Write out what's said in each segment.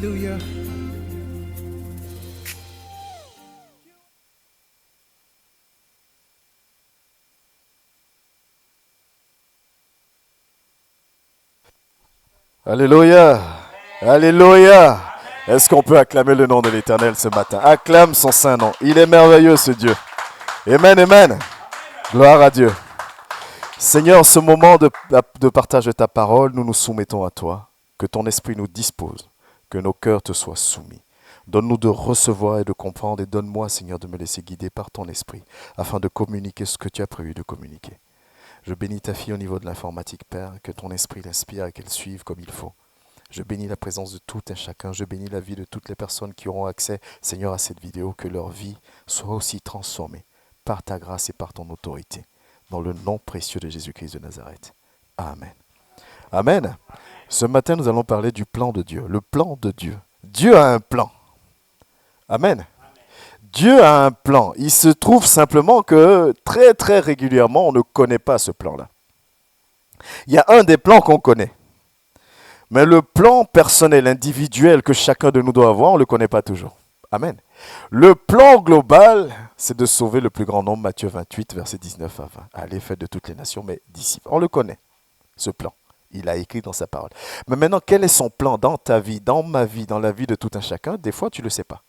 Hallelujah. Alléluia. Alléluia. Est-ce qu'on peut acclamer le nom de l'Éternel ce matin? Acclame son saint nom. Il est merveilleux ce Dieu. Amen, amen. Gloire à Dieu. Seigneur, ce moment de partage de ta parole, nous nous soumettons à toi. Que ton esprit nous dispose. Que nos cœurs te soient soumis. Donne-nous de recevoir et de comprendre et donne-moi, Seigneur, de me laisser guider par ton esprit afin de communiquer ce que tu as prévu de communiquer. Je bénis ta fille au niveau de l'informatique, Père, que ton esprit l'inspire et qu'elle suive comme il faut. Je bénis la présence de tout un chacun, je bénis la vie de toutes les personnes qui auront accès, Seigneur, à cette vidéo, que leur vie soit aussi transformée par ta grâce et par ton autorité. Dans le nom précieux de Jésus-Christ de Nazareth. Amen. Amen. Ce matin, nous allons parler du plan de Dieu, le plan de Dieu. Dieu a un plan. Amen. Dieu a un plan. Il se trouve simplement que très très régulièrement, on ne connaît pas ce plan-là. Il y a un des plans qu'on connaît. Mais le plan personnel, individuel que chacun de nous doit avoir, on ne le connaît pas toujours. Amen. Le plan global, c'est de sauver le plus grand nombre, Matthieu 28, versets 19 à 20. Allez, faites de toutes les nations mes disciples. On le connaît, ce plan. Il a écrit dans sa parole. Mais maintenant, quel est son plan dans ta vie, dans ma vie, dans la vie de tout un chacun? Des fois, tu ne le sais pas.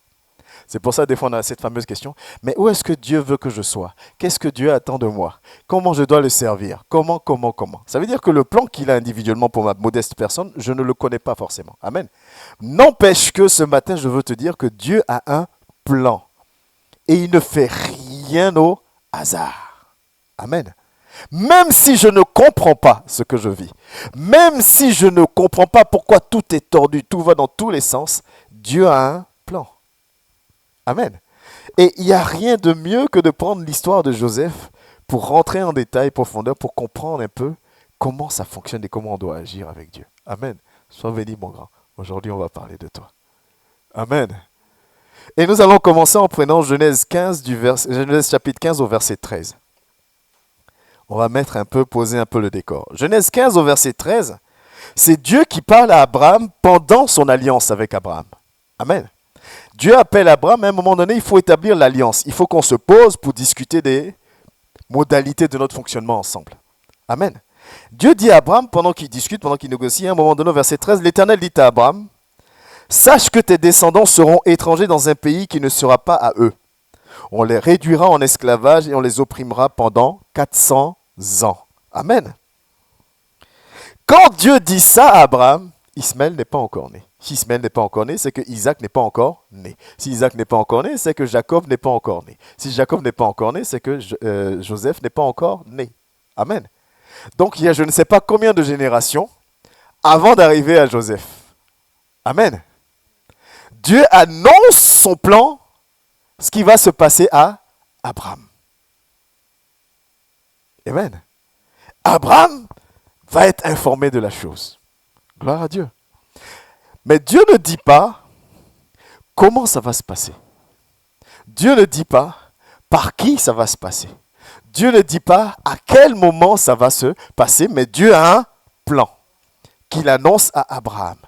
C'est pour ça, des fois, on a cette fameuse question. Mais où est-ce que Dieu veut que je sois? Qu'est-ce que Dieu attend de moi? Comment je dois le servir? Comment? Ça veut dire que le plan qu'il a individuellement pour ma modeste personne, je ne le connais pas forcément. Amen. N'empêche que ce matin, je veux te dire que Dieu a un plan. Et il ne fait rien au hasard. Amen. Même si je ne comprends pas ce que je vis, même si je ne comprends pas pourquoi tout est tordu, tout va dans tous les sens, Dieu a un plan. Amen. Et il n'y a rien de mieux que de prendre l'histoire de Joseph pour rentrer en détail, profondeur, pour comprendre un peu comment ça fonctionne et comment on doit agir avec Dieu. Amen. Sois béni, mon grand. Aujourd'hui, on va parler de toi. Amen. Et nous allons commencer en prenant Genèse chapitre 15 au verset 13. On va poser un peu le décor. Genèse 15 au verset 13, c'est Dieu qui parle à Abraham pendant son alliance avec Abraham. Amen. Dieu appelle Abraham, à un moment donné, il faut établir l'alliance. Il faut qu'on se pose pour discuter des modalités de notre fonctionnement ensemble. Amen. Dieu dit à Abraham, pendant qu'il discute, pendant qu'il négocie, à un moment donné, au verset 13, l'Éternel dit à Abraham, « Sache que tes descendants seront étrangers dans un pays qui ne sera pas à eux. On les réduira en esclavage et on les opprimera pendant 400 ans. » Amen. Quand Dieu dit ça à Abraham, Ismaël n'est pas encore né. Si Ismaël n'est pas encore né, c'est que Isaac n'est pas encore né. Si Isaac n'est pas encore né, c'est que Jacob n'est pas encore né. Si Jacob n'est pas encore né, c'est que Joseph n'est pas encore né. Amen. Donc il y a je ne sais pas combien de générations avant d'arriver à Joseph. Amen. Dieu annonce son plan, ce qui va se passer à Abraham. Amen. Abraham va être informé de la chose. Gloire à Dieu. Mais Dieu ne dit pas comment ça va se passer. Dieu ne dit pas par qui ça va se passer. Dieu ne dit pas à quel moment ça va se passer, mais Dieu a un plan qu'il annonce à Abraham.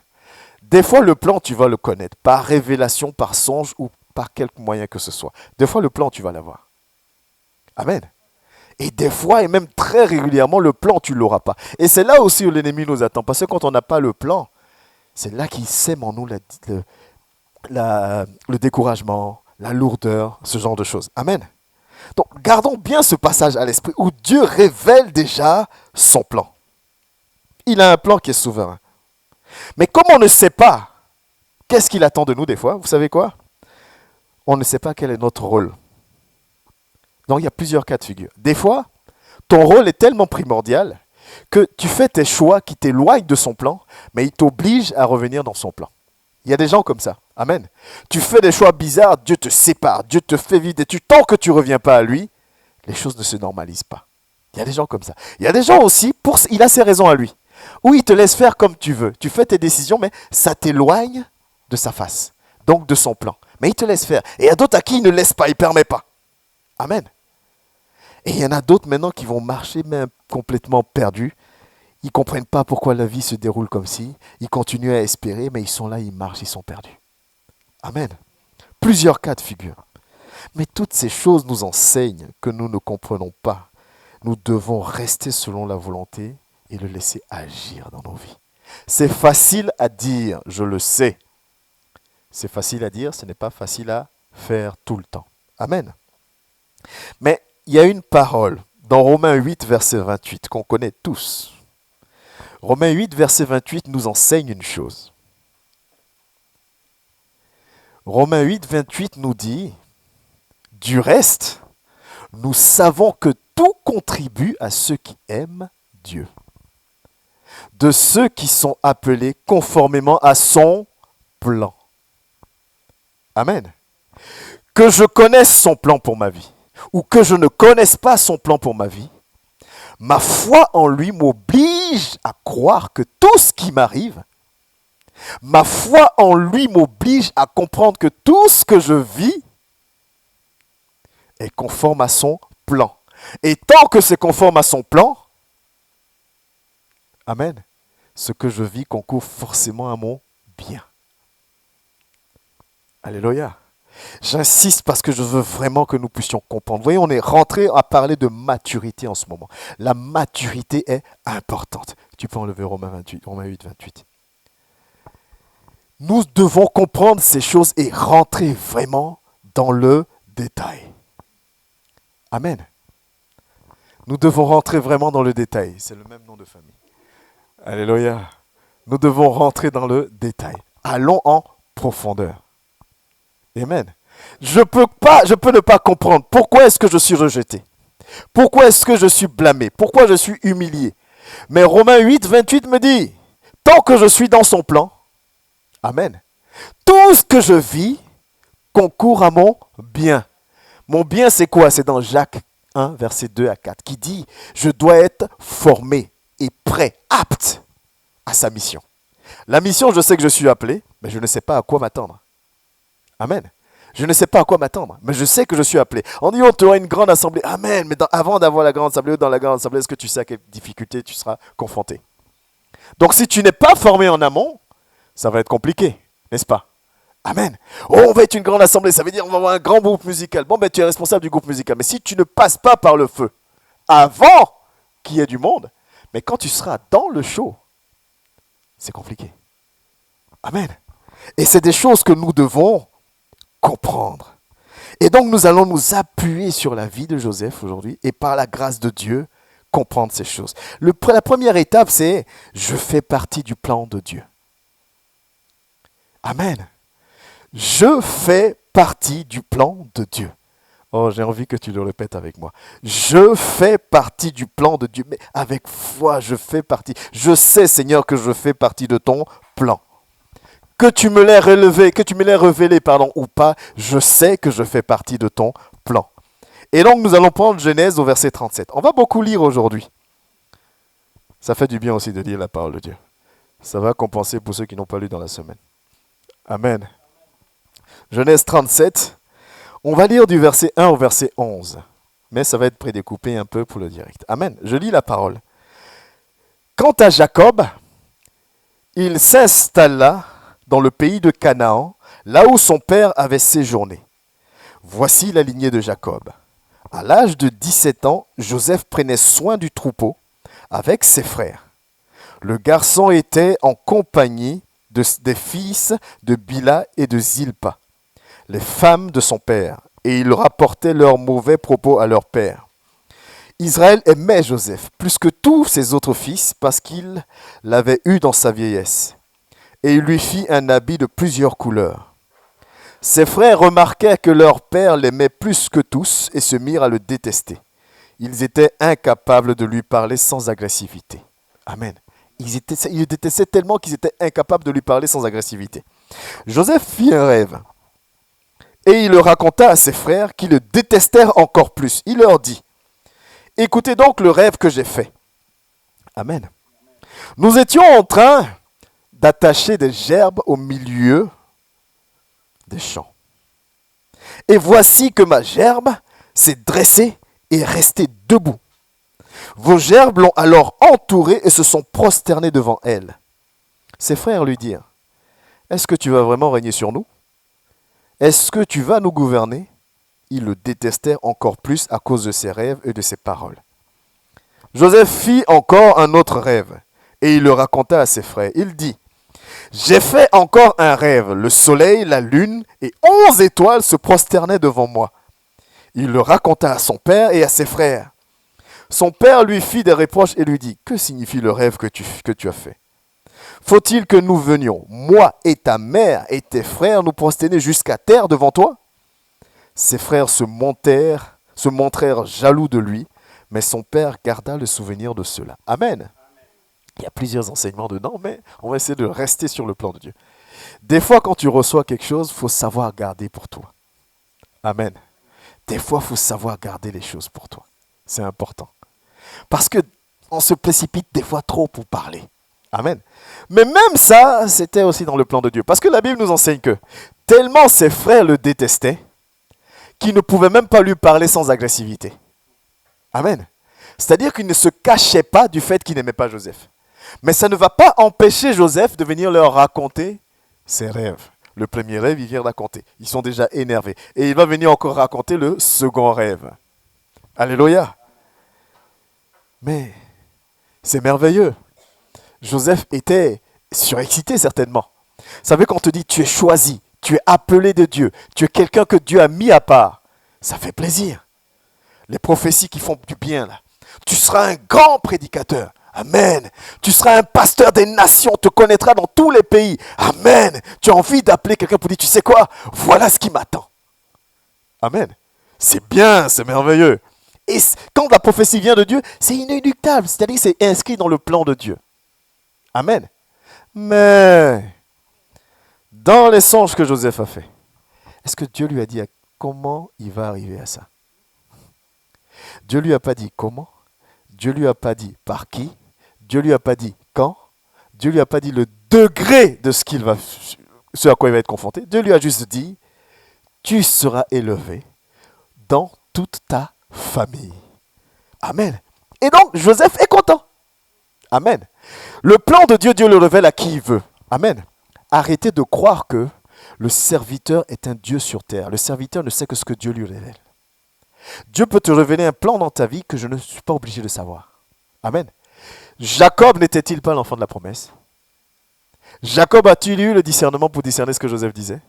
Des fois, le plan, tu vas le connaître par révélation, par songe ou par quelque moyen que ce soit. Des fois, le plan, tu vas l'avoir. Amen. Et des fois, et même très régulièrement, le plan, tu ne l'auras pas. Et c'est là aussi où l'ennemi nous attend. Parce que quand on n'a pas le plan, c'est là qu'il sème en nous le découragement, la lourdeur, ce genre de choses. Amen. Donc, gardons bien ce passage à l'esprit où Dieu révèle déjà son plan. Il a un plan qui est souverain. Mais comme on ne sait pas qu'est-ce qu'il attend de nous des fois, vous savez quoi? On ne sait pas quel est notre rôle. Donc, il y a plusieurs cas de figure. Des fois, ton rôle est tellement primordial que tu fais tes choix qui t'éloignent de son plan, mais il t'oblige à revenir dans son plan. Il y a des gens comme ça. Amen. Tu fais des choix bizarres, Dieu te sépare, Dieu te fait vider. Tant que tu ne reviens pas à lui, les choses ne se normalisent pas. Il y a des gens comme ça. Il y a des gens aussi, il a ses raisons à lui, où il te laisse faire comme tu veux. Tu fais tes décisions, mais ça t'éloigne de sa face, donc de son plan. Mais il te laisse faire. Et il y a d'autres à qui il ne laisse pas, il ne permet pas. Amen. Et il y en a d'autres maintenant qui vont marcher même complètement perdus. Ils ne comprennent pas pourquoi la vie se déroule comme si. Ils continuent à espérer, mais ils sont là, ils marchent, ils sont perdus. Amen. Plusieurs cas de figure. Mais toutes ces choses nous enseignent que nous ne comprenons pas. Nous devons rester selon la volonté et le laisser agir dans nos vies. C'est facile à dire, je le sais. C'est facile à dire, ce n'est pas facile à faire tout le temps. Amen. Mais il y a une parole dans Romains 8, verset 28, qu'on connaît tous. Romains 8, verset 28 nous enseigne une chose. Romains 8, 28 nous dit, du reste, nous savons que tout contribue à ceux qui aiment Dieu, de ceux qui sont appelés conformément à son plan. Amen. Que je connaisse son plan pour ma vie, ou que je ne connaisse pas son plan pour ma vie, ma foi en lui m'oblige à croire que tout ce qui m'arrive, ma foi en lui m'oblige à comprendre que tout ce que je vis est conforme à son plan. Et tant que c'est conforme à son plan, amen, ce que je vis concourt forcément à mon bien. Alléluia. J'insiste parce que je veux vraiment que nous puissions comprendre. Vous voyez, on est rentré à parler de maturité en ce moment. La maturité est importante. Tu peux enlever Romains 8, 28. Nous devons comprendre ces choses et rentrer vraiment dans le détail. Amen. Nous devons rentrer vraiment dans le détail. C'est le même nom de famille. Alléluia. Nous devons rentrer dans le détail. Allons en profondeur. Amen. Je peux ne pas comprendre pourquoi est-ce que je suis rejeté. Pourquoi est-ce que je suis blâmé. Pourquoi je suis humilié. Mais Romains 8, 28 me dit, tant que je suis dans son plan, amen, tout ce que je vis concourt à mon bien. Mon bien, c'est quoi? C'est dans Jacques 1, verset 2 à 4, qui dit, je dois être formé et prêt, apte à sa mission. La mission, je sais que je suis appelé, mais je ne sais pas à quoi m'attendre. Amen. Je ne sais pas à quoi m'attendre, mais je sais que je suis appelé. On dit, tu auras une grande assemblée. Amen. Mais avant d'avoir la grande assemblée ou dans la grande assemblée, est-ce que tu sais à quelles difficultés tu seras confronté? Donc, si tu n'es pas formé en amont, ça va être compliqué, n'est-ce pas? Amen. Oh, on va être une grande assemblée, ça veut dire on va avoir un grand groupe musical. Bon, ben tu es responsable du groupe musical. Mais si tu ne passes pas par le feu, avant qu'il y ait du monde, mais quand tu seras dans le show, c'est compliqué. Amen. Et c'est des choses que nous devons comprendre. Et donc nous allons nous appuyer sur la vie de Joseph aujourd'hui et par la grâce de Dieu, comprendre ces choses. La première étape, c'est je fais partie du plan de Dieu. Amen. Je fais partie du plan de Dieu. Oh, j'ai envie que tu le répètes avec moi. Je fais partie du plan de Dieu. Mais avec foi, je fais partie. Je sais, Seigneur, que je fais partie de ton plan. Que tu me l'aies révélé, ou pas, je sais que je fais partie de ton plan. Et donc, nous allons prendre Genèse au verset 37. On va beaucoup lire aujourd'hui. Ça fait du bien aussi de lire la parole de Dieu. Ça va compenser pour ceux qui n'ont pas lu dans la semaine. Amen. Genèse 37, on va lire du verset 1 au verset 11. Mais ça va être prédécoupé un peu pour le direct. Amen. Je lis la parole. Quant à Jacob, il s'installa dans le pays de Canaan, là où son père avait séjourné. Voici la lignée de Jacob. À l'âge de 17 ans, Joseph prenait soin du troupeau avec ses frères. Le garçon était en compagnie des fils de Bila et de Zilpa, les femmes de son père, et il rapportait leurs mauvais propos à leur père. Israël aimait Joseph plus que tous ses autres fils parce qu'il l'avait eu dans sa vieillesse. Et il lui fit un habit de plusieurs couleurs. Ses frères remarquèrent que leur père l'aimait plus que tous et se mirent à le détester. Ils étaient incapables de lui parler sans agressivité. Amen. Ils le détestaient tellement qu'ils étaient incapables de lui parler sans agressivité. Joseph fit un rêve. Et il le raconta à ses frères qui le détestèrent encore plus. Il leur dit, « Écoutez donc le rêve que j'ai fait. » Amen. Nous étions en train d'attacher des gerbes au milieu des champs. Et voici que ma gerbe s'est dressée et est restée debout. Vos gerbes l'ont alors entouré et se sont prosternés devant elle. Ses frères lui dirent, est-ce que tu vas vraiment régner sur nous? Est-ce que tu vas nous gouverner? Ils le détestèrent encore plus à cause de ses rêves et de ses paroles. Joseph fit encore un autre rêve et il le raconta à ses frères. Il dit, j'ai fait encore un rêve. Le soleil, la lune et 11 étoiles se prosternaient devant moi. Il le raconta à son père et à ses frères. Son père lui fit des reproches et lui dit, que signifie le rêve que tu as fait? Faut-il que nous venions, moi et ta mère et tes frères, nous prosterner jusqu'à terre devant toi? Ses frères se montrèrent jaloux de lui, mais son père garda le souvenir de cela. Amen. Il y a plusieurs enseignements dedans, mais on va essayer de rester sur le plan de Dieu. Des fois, quand tu reçois quelque chose, il faut savoir garder pour toi. Amen. Des fois, il faut savoir garder les choses pour toi. C'est important. Parce qu'on se précipite des fois trop pour parler. Amen. Mais même ça, c'était aussi dans le plan de Dieu. Parce que la Bible nous enseigne que tellement ses frères le détestaient, qu'ils ne pouvaient même pas lui parler sans agressivité. Amen. C'est-à-dire qu'il ne se cachait pas du fait qu'il n'aimait pas Joseph. Mais ça ne va pas empêcher Joseph de venir leur raconter ses rêves. Le premier rêve, il vient raconter. Ils sont déjà énervés. Et il va venir encore raconter le second rêve. Alléluia. Mais c'est merveilleux. Joseph était surexcité certainement. Vous savez, quand on te dit tu es choisi, tu es appelé de Dieu, tu es quelqu'un que Dieu a mis à part, ça fait plaisir. Les prophéties qui font du bien là. Tu seras un grand prédicateur. Amen. Tu seras un pasteur des nations, te connaîtras dans tous les pays. Amen. Tu as envie d'appeler quelqu'un pour dire, tu sais quoi, voilà ce qui m'attend. Amen. C'est bien, c'est merveilleux. Et quand la prophétie vient de Dieu, c'est inéluctable. C'est-à-dire que c'est inscrit dans le plan de Dieu. Amen. Mais, dans les songes que Joseph a fait, est-ce que Dieu lui a dit comment il va arriver à ça? Dieu lui a pas dit comment. Dieu lui a pas dit par qui. Dieu lui a pas dit quand. Dieu lui a pas dit le degré de ce à quoi il va être confronté. Dieu lui a juste dit, tu seras élevé dans toute ta famille. Amen. Et donc, Joseph est content. Amen. Le plan de Dieu, Dieu le révèle à qui il veut. Amen. Arrêtez de croire que le serviteur est un Dieu sur terre. Le serviteur ne sait que ce que Dieu lui révèle. Dieu peut te révéler un plan dans ta vie que je ne suis pas obligé de savoir. Amen. Jacob n'était-il pas l'enfant de la promesse? Jacob a-t-il eu le discernement pour discerner ce que Joseph disait?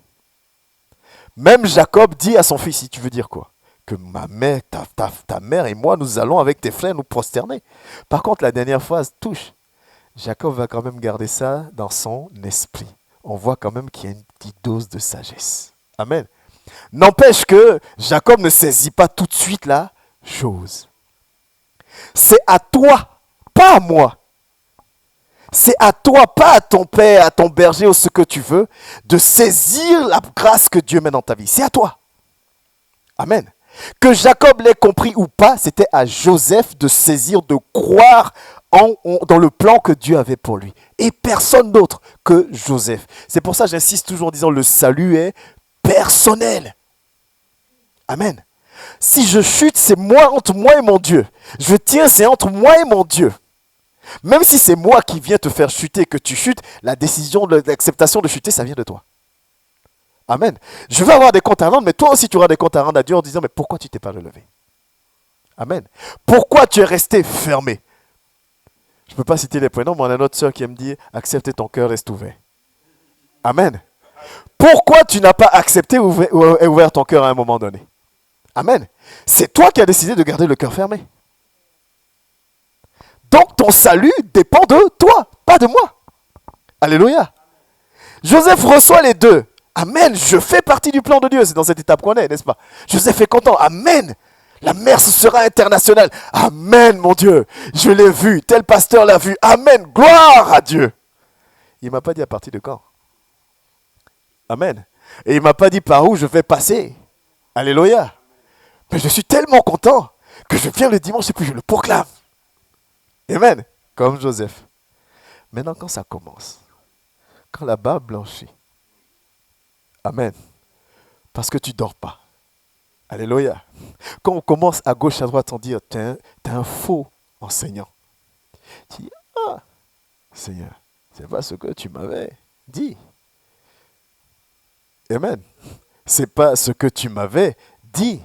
Même Jacob dit à son fils, si tu veux dire quoi? Que ma mère, ta mère et moi, nous allons avec tes frères nous prosterner. Par contre, la dernière phrase touche. Jacob va quand même garder ça dans son esprit. On voit quand même qu'il y a une petite dose de sagesse. Amen. N'empêche que Jacob ne saisit pas tout de suite la chose. C'est à toi, pas à moi. C'est à toi, pas à ton père, à ton berger ou ce que tu veux, de saisir la grâce que Dieu met dans ta vie. C'est à toi. Amen. Que Jacob l'ait compris ou pas, c'était à Joseph de saisir, de croire dans le plan que Dieu avait pour lui. Et personne d'autre que Joseph. C'est pour ça que j'insiste toujours en disant le salut est personnel. Amen. Si je chute, c'est moi entre moi et mon Dieu. Je tiens, c'est entre moi et mon Dieu. Même si c'est moi qui viens te faire chuter, que tu chutes, la décision, l'acceptation de chuter, ça vient de toi. Amen. Je vais avoir des comptes à rendre, mais toi aussi tu auras des comptes à rendre à Dieu en disant, mais pourquoi tu t'es pas relevé? Amen. Pourquoi tu es resté fermé? Je ne peux pas citer les prénoms, mais on a notre soeur qui aime dire, accepte ton cœur, reste ouvert. Amen. Pourquoi tu n'as pas accepté et ouvert ton cœur à un moment donné? Amen. C'est toi qui as décidé de garder le cœur fermé. Donc ton salut dépend de toi, pas de moi. Alléluia. Joseph reçoit les deux. Amen. Je fais partie du plan de Dieu. C'est dans cette étape qu'on est, n'est-ce pas? Joseph est content. Amen. La mer sera internationale. Amen, mon Dieu. Je l'ai vu. Tel pasteur l'a vu. Amen. Gloire à Dieu. Il ne m'a pas dit à partir de quand. Amen. Et il ne m'a pas dit par où je vais passer. Alléluia. Mais je suis tellement content que je viens le dimanche et puis je le proclame. Amen. Comme Joseph. Maintenant, quand ça commence, quand la barbe blanchit, amen. Parce que tu ne dors pas. Alléluia. Quand on commence à gauche, à droite, on dit, t'es un faux enseignant. Tu dis, ah, Seigneur, c'est pas ce que tu m'avais dit. Amen. C'est pas ce que tu m'avais dit.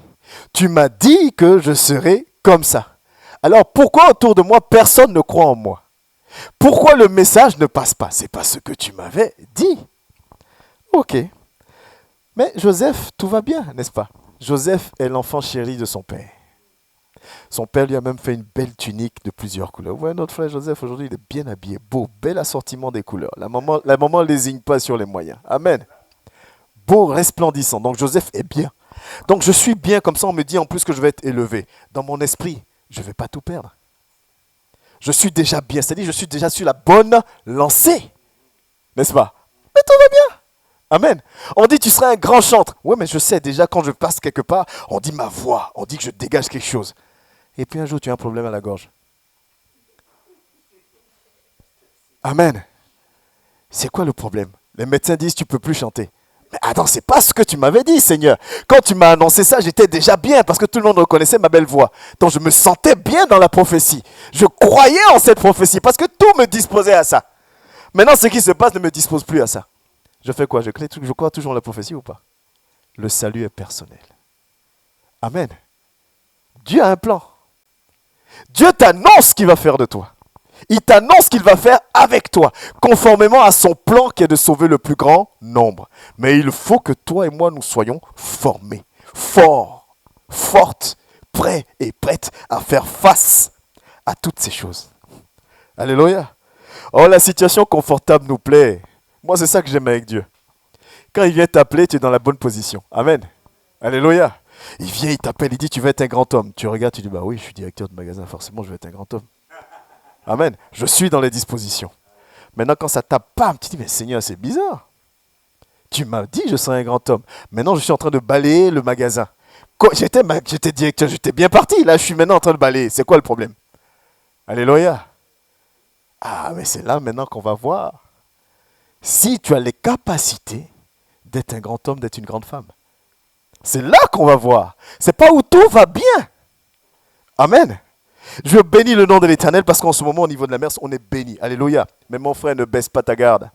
Tu m'as dit que je serais comme ça. Alors pourquoi autour de moi personne ne croit en moi? Pourquoi le message ne passe pas? C'est pas ce que tu m'avais dit. Ok. Mais Joseph, tout va bien, n'est-ce pas? Joseph est l'enfant chéri de son père. Son père lui a même fait une belle tunique de plusieurs couleurs. Vous voyez, notre frère Joseph, aujourd'hui, il est bien habillé, beau, bel assortiment des couleurs. La maman ne lésigne pas sur les moyens. Amen. Beau, resplendissant. Donc Joseph est bien. Donc je suis bien, comme ça on me dit en plus que je vais être élevé. Dans mon esprit, je ne vais pas tout perdre. Je suis déjà bien, c'est-à-dire je suis déjà sur la bonne lancée. N'est-ce pas? Mais tout va bien. Amen. On dit tu seras un grand chantre. Oui, mais je sais déjà quand je passe quelque part, on dit ma voix, on dit que je dégage quelque chose. Et puis un jour tu as un problème à la gorge. Amen. C'est quoi le problème? Les médecins disent tu ne peux plus chanter. Mais attends, c'est pas ce que tu m'avais dit, Seigneur. Quand tu m'as annoncé ça, j'étais déjà bien parce que tout le monde reconnaissait ma belle voix. Donc je me sentais bien dans la prophétie. Je croyais en cette prophétie parce que tout me disposait à ça. Maintenant, ce qui se passe ne me dispose plus à ça. Je fais quoi? Je crois toujours en la prophétie ou pas? Le salut est personnel. Amen. Dieu a un plan. Dieu t'annonce ce qu'il va faire de toi. Il t'annonce ce qu'il va faire avec toi, conformément à son plan qui est de sauver le plus grand nombre. Mais il faut que toi et moi, nous soyons formés, forts, fortes, prêts et prêtes à faire face à toutes ces choses. Alléluia. Oh, la situation confortable nous plaît. Moi, c'est ça que j'aime avec Dieu. Quand il vient t'appeler, tu es dans la bonne position. Amen. Alléluia. Il vient, il t'appelle, il dit, tu veux être un grand homme. Tu regardes, tu dis, bah oui, je suis directeur de magasin, forcément, je vais être un grand homme. Amen. Je suis dans les dispositions. Maintenant, quand ça tape, pam, tu dis, mais Seigneur, c'est bizarre. Tu m'as dit que je serais un grand homme. Maintenant, je suis en train de balayer le magasin. J'étais directeur, j'étais bien parti. Là, je suis maintenant en train de balayer. C'est quoi le problème? Alléluia. Ah, mais c'est là maintenant qu'on va voir si tu as les capacités d'être un grand homme, d'être une grande femme. C'est là qu'on va voir. C'est pas où tout va bien. Amen. Je bénis le nom de l'Éternel parce qu'en ce moment, au niveau de la mer, on est béni. Alléluia. Mais mon frère, ne baisse pas ta garde.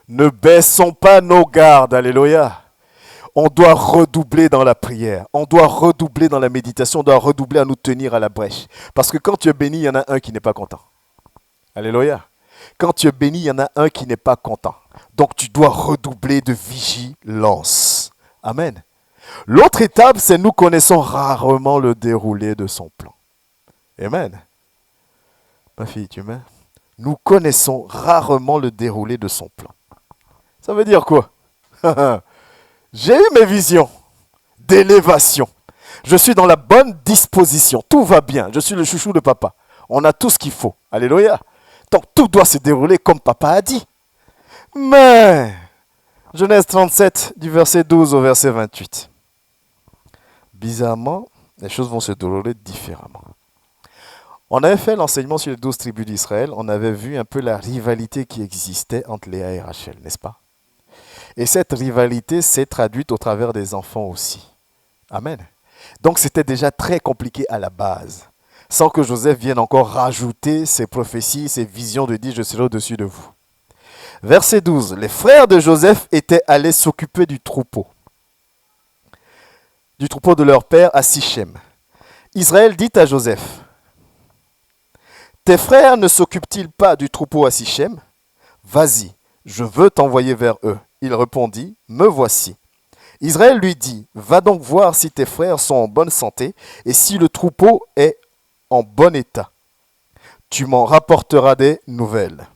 Ne baissons pas nos gardes. Alléluia. On doit redoubler dans la prière. On doit redoubler dans la méditation. On doit redoubler à nous tenir à la brèche. Parce que quand tu es béni, il y en a un qui n'est pas content. Alléluia. Quand tu es béni, il y en a un qui n'est pas content. Donc tu dois redoubler de vigilance. Amen. L'autre étape, c'est nous connaissons rarement le déroulé de son plan. Amen. Ma fille, tu m'aimes? Nous connaissons rarement le déroulé de son plan. Ça veut dire quoi? J'ai eu mes visions d'élévation. Je suis dans la bonne disposition. Tout va bien. Je suis le chouchou de papa. On a tout ce qu'il faut. Alléluia. Donc tout doit se dérouler comme papa a dit. Mais, Genèse 37, du verset 12 au verset 28. Bizarrement, les choses vont se dérouler différemment. On avait fait l'enseignement sur les 12 tribus d'Israël. On avait vu un peu la rivalité qui existait entre Léa et Rachel, n'est-ce pas? Et cette rivalité s'est traduite au travers des enfants aussi. Amen. Donc c'était déjà très compliqué à la base. Sans que Joseph vienne encore rajouter ses prophéties, ses visions de dire « je serai au-dessus de vous ». Verset 12. Les frères de Joseph étaient allés s'occuper du troupeau de leur père à Sichem. Israël dit à Joseph, « Tes frères ne s'occupent-ils pas du troupeau à Sichem? Vas-y, je veux t'envoyer vers eux. » Il répondit, « Me voici. » Israël lui dit, « Va donc voir si tes frères sont en bonne santé et si le troupeau est en bon état. Tu m'en rapporteras des nouvelles. »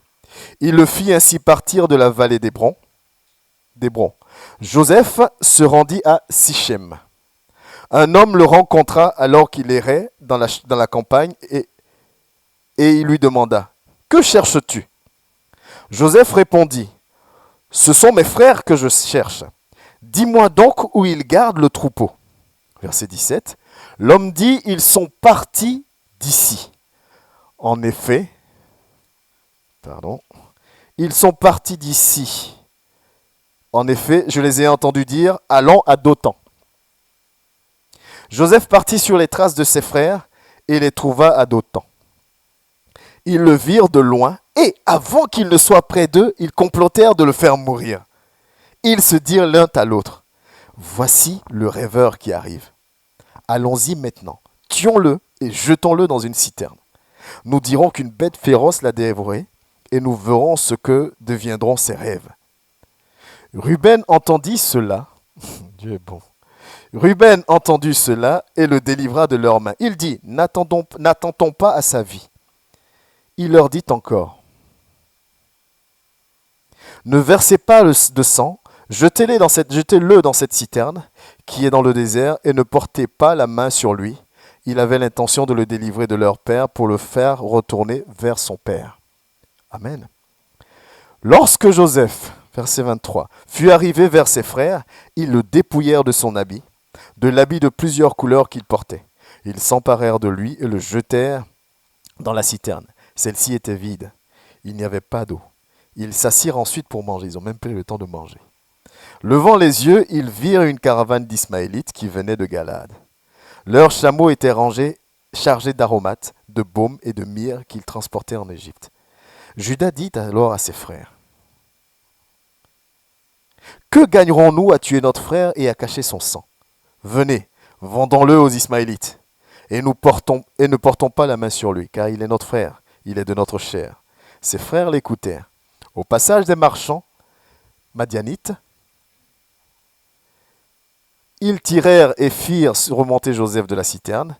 Il le fit ainsi partir de la vallée d'Hébron. Joseph se rendit à Sichem. Un homme le rencontra alors qu'il errait dans la campagne et il lui demanda, « Que cherches-tu » Joseph répondit, « Ce sont mes frères que je cherche. Dis-moi donc où ils gardent le troupeau. » Verset 17. L'homme dit, « Ils sont partis d'ici. » En effet, ils sont partis d'ici. En effet, je les ai entendus dire, « Allons à Dothan. » Joseph partit sur les traces de ses frères et les trouva à Dothan. Ils le virent de loin, et avant qu'il ne soit près d'eux, ils complotèrent de le faire mourir. Ils se dirent l'un à l'autre, voici le rêveur qui arrive. Allons-y maintenant, tuons-le et jetons-le dans une citerne. Nous dirons qu'une bête féroce l'a dévoré, et nous verrons ce que deviendront ses rêves. Ruben entendit cela. Dieu est bon. Ruben entendit cela et le délivra de leurs mains. Il dit, n'attendons pas à sa vie. Il leur dit encore, ne versez pas de sang, jetez-le dans cette citerne qui est dans le désert et ne portez pas la main sur lui. Il avait l'intention de le délivrer de leur père pour le faire retourner vers son père. Amen. Lorsque Joseph, verset 23, fut arrivé vers ses frères, ils le dépouillèrent de son habit, de l'habit de plusieurs couleurs qu'il portait. Ils s'emparèrent de lui et le jetèrent dans la citerne. Celle-ci était vide. Il n'y avait pas d'eau. Ils s'assirent ensuite pour manger. Ils n'ont même pas eu le temps de manger. Levant les yeux, ils virent une caravane d'Ismaélites qui venait de Galade. Leurs chameaux étaient rangés, chargés d'aromates, de baume et de myrrhe qu'ils transportaient en Égypte. Judas dit alors à ses frères, « Que gagnerons-nous à tuer notre frère et à cacher son sang? Venez, vendons-le aux Ismaélites, et ne portons pas la main sur lui, car il est notre frère, il est de notre chair. » Ses frères l'écoutèrent. Au passage des marchands madianites, ils tirèrent et firent remonter Joseph de la citerne,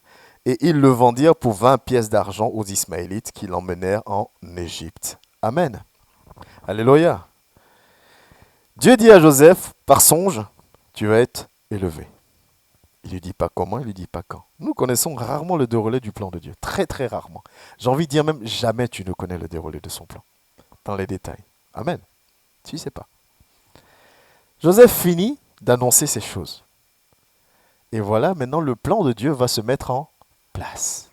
et ils le vendirent pour 20 pièces d'argent aux Ismaélites qui l'emmenèrent en Égypte. Amen. Alléluia. Dieu dit à Joseph, par songe, tu vas être élevé. Il ne lui dit pas comment, il ne lui dit pas quand. Nous connaissons rarement le déroulé du plan de Dieu. Très très rarement. J'ai envie de dire même, jamais tu ne connais le déroulé de son plan. Dans les détails. Amen. Tu ne sais pas. Joseph finit d'annoncer ces choses. Et voilà, maintenant le plan de Dieu va se mettre en place.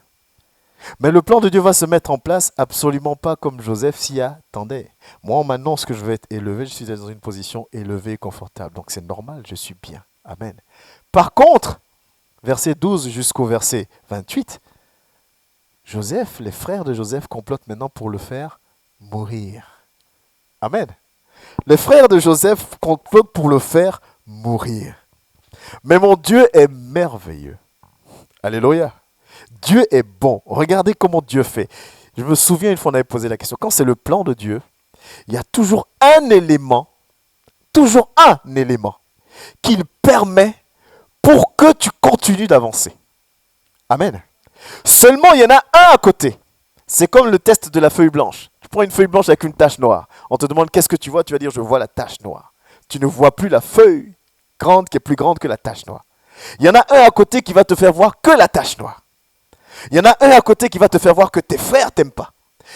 Mais le plan de Dieu va se mettre en place absolument pas comme Joseph s'y attendait. Moi, on m'annonce que je vais être élevé, je suis dans une position élevée et confortable. Donc c'est normal, je suis bien. Amen. Par contre, verset 12 jusqu'au verset 28, Joseph, les frères de Joseph complotent maintenant pour le faire mourir. Amen. Les frères de Joseph complotent pour le faire mourir. Mais mon Dieu est merveilleux. Alléluia. Dieu est bon. Regardez comment Dieu fait. Je me souviens une fois on avait posé la question. Quand c'est le plan de Dieu, il y a toujours un élément qu'il permet pour que tu continues d'avancer. Amen. Seulement, il y en a un à côté. C'est comme le test de la feuille blanche. Tu prends une feuille blanche avec une tache noire. On te demande qu'est-ce que tu vois, tu vas dire je vois la tache noire. Tu ne vois plus la feuille grande qui est plus grande que la tache noire. Il y en a un à côté qui va te faire voir que la tache noire. Il y en a un à côté qui va te faire voir que tes frères t'aiment pas.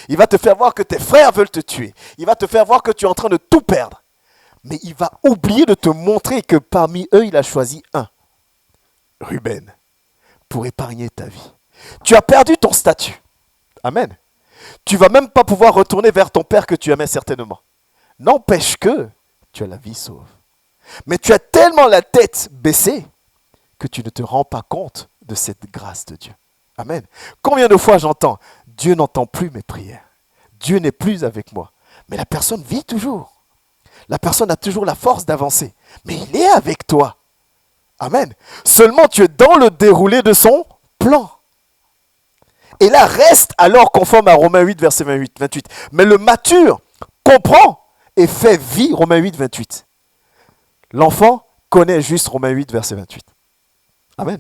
Il va te faire voir que tes frères veulent te tuer. Il va te faire voir que tu es en train de tout perdre. Mais il va oublier de te montrer que parmi eux, il a choisi un. Ruben, pour épargner ta vie. Tu as perdu ton statut. Amen. Tu ne vas même pas pouvoir retourner vers ton père que tu aimais certainement. N'empêche que tu as la vie sauve. Mais tu as tellement la tête baissée que tu ne te rends pas compte de cette grâce de Dieu. Amen. Combien de fois j'entends, Dieu n'entend plus mes prières. Dieu n'est plus avec moi. Mais la personne vit toujours. La personne a toujours la force d'avancer. Mais il est avec toi. Amen. Seulement tu es dans le déroulé de son plan. Et là, reste alors conforme à Romains 8, verset 28. Mais le mature comprend et fait vie, Romains 8, 28. L'enfant connaît juste Romains 8, verset 28. Amen.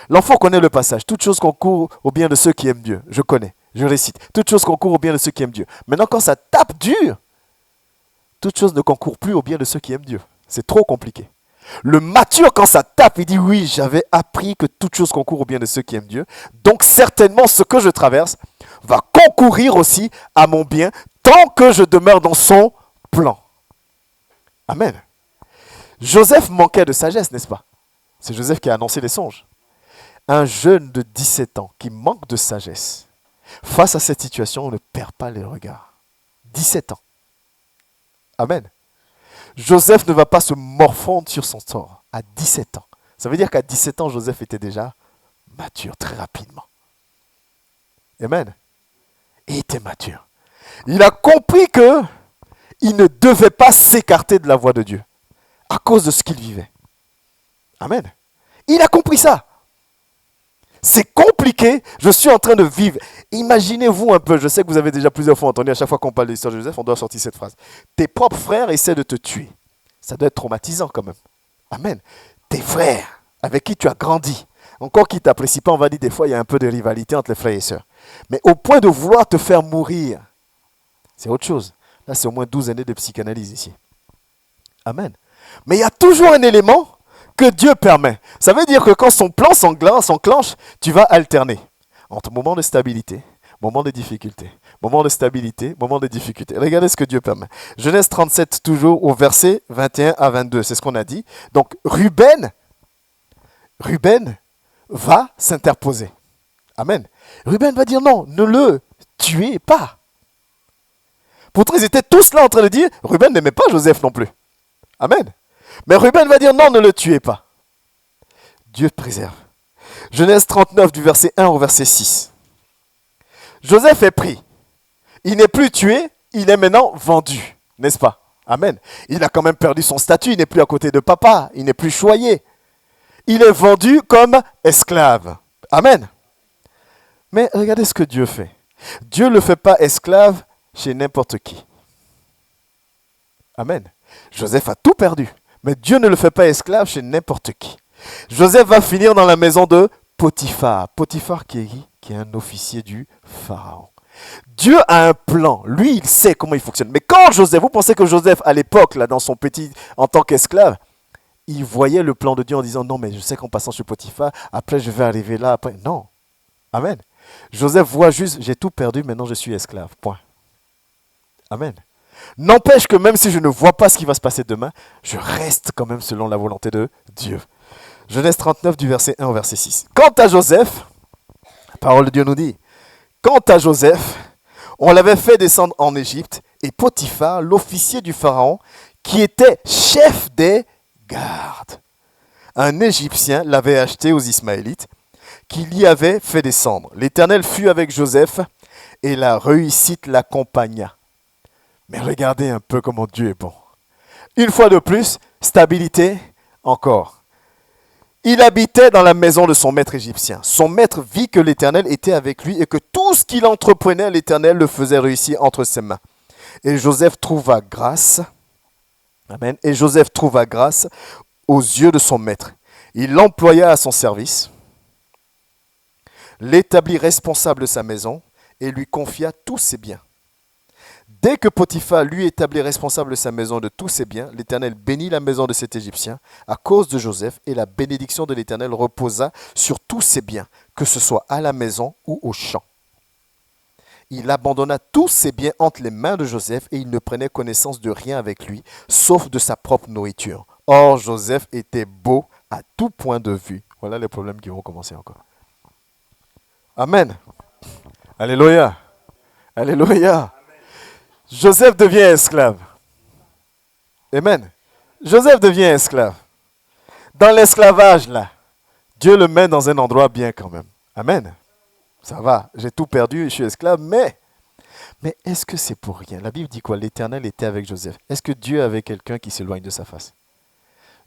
L'enfant connaît le passage. Toute chose concourt au bien de ceux qui aiment Dieu. Je connais, je récite. Toute chose concourt au bien de ceux qui aiment Dieu. Maintenant, quand ça tape dur, toute chose ne concourt plus au bien de ceux qui aiment Dieu. C'est trop compliqué. Le mature, quand ça tape, il dit oui, j'avais appris que toute chose concourt au bien de ceux qui aiment Dieu. Donc certainement, ce que je traverse va concourir aussi à mon bien tant que je demeure dans son plan. Amen. Joseph manquait de sagesse, n'est-ce pas? C'est Joseph qui a annoncé les songes. Un jeune de 17 ans qui manque de sagesse, face à cette situation, on ne perd pas les regards. 17 ans. Amen. Joseph ne va pas se morfondre sur son sort à 17 ans. Ça veut dire qu'à 17 ans, Joseph était déjà mature très rapidement. Amen. Il était mature. Il a compris que il ne devait pas s'écarter de la voie de Dieu à cause de ce qu'il vivait. Amen. Il a compris ça. C'est compliqué, je suis en train de vivre. Imaginez-vous un peu, je sais que vous avez déjà plusieurs fois entendu, à chaque fois qu'on parle de l'histoire de Joseph, on doit sortir cette phrase. Tes propres frères essaient de te tuer. Ça doit être traumatisant quand même. Amen. Tes frères, avec qui tu as grandi, encore qui ne t'apprécient pas, on va dire des fois, il y a un peu de rivalité entre les frères et sœurs. Mais au point de vouloir te faire mourir, c'est autre chose. Là, c'est au moins 12 années de psychanalyse ici. Amen. Mais il y a toujours un élément que Dieu permet. Ça veut dire que quand son plan s'enclenche, tu vas alterner entre moments de stabilité, moments de difficulté, moments de stabilité, moments de difficulté. Regardez ce que Dieu permet. Genèse 37, toujours au verset 21 à 22, c'est ce qu'on a dit. Donc, Ruben va s'interposer. Amen. Ruben va dire non, ne le tuez pas. Pourtant, ils étaient tous là en train de dire, Ruben n'aimait pas Joseph non plus. Amen. Mais Ruben va dire non, ne le tuez pas. Dieu préserve. Genèse 39 du verset 1 au verset 6. Joseph est pris. Il n'est plus tué, il est maintenant vendu. N'est-ce pas? Amen. Il a quand même perdu son statut, il n'est plus à côté de papa, il n'est plus choyé. Il est vendu comme esclave. Amen. Mais regardez ce que Dieu fait. Dieu ne le fait pas esclave chez n'importe qui. Amen. Joseph a tout perdu. Mais Dieu ne le fait pas esclave chez n'importe qui. Joseph va finir dans la maison de Potiphar. Potiphar qui est un officier du Pharaon. Dieu a un plan. Lui, il sait comment il fonctionne. Mais quand Joseph, vous pensez que Joseph, à l'époque, là, dans son petit, en tant qu'esclave, il voyait le plan de Dieu en disant, non, mais je sais qu'en passant chez Potiphar, après je vais arriver là, après. Non. Amen. Joseph voit juste, j'ai tout perdu, maintenant je suis esclave. Point. Amen. N'empêche que même si je ne vois pas ce qui va se passer demain, je reste quand même selon la volonté de Dieu. Genèse 39 du verset 1 au verset 6. Quant à Joseph, la parole de Dieu nous dit, quant à Joseph, on l'avait fait descendre en Égypte et Potiphar, l'officier du Pharaon, qui était chef des gardes, un Égyptien l'avait acheté aux Ismaélites, qui l'y avait fait descendre. L'Éternel fut avec Joseph et la réussite l'accompagna. Mais regardez un peu comment Dieu est bon. Une fois de plus, stabilité encore. Il habitait dans la maison de son maître égyptien. Son maître vit que l'Éternel était avec lui et que tout ce qu'il entreprenait, l'Éternel le faisait réussir entre ses mains. Et Joseph trouva grâce. Amen. Et Joseph trouva grâce aux yeux de son maître. Il l'employa à son service, l'établit responsable de sa maison et lui confia tous ses biens. Dès que Potiphar lui établit responsable de sa maison et de tous ses biens, l'Éternel bénit la maison de cet Égyptien à cause de Joseph, et la bénédiction de l'Éternel reposa sur tous ses biens, que ce soit à la maison ou au champ. Il abandonna tous ses biens entre les mains de Joseph, et il ne prenait connaissance de rien avec lui, sauf de sa propre nourriture. Or, Joseph était beau à tout point de vue. Voilà les problèmes qui vont commencer encore. Amen. Alléluia. Alléluia. Joseph devient esclave. Amen. Joseph devient esclave. Dans l'esclavage, là, Dieu le met dans un endroit bien quand même. Amen. Ça va, j'ai tout perdu, je suis esclave, mais est-ce que c'est pour rien? La Bible dit quoi? L'Éternel était avec Joseph. Est-ce que Dieu avait quelqu'un qui s'éloigne de sa face?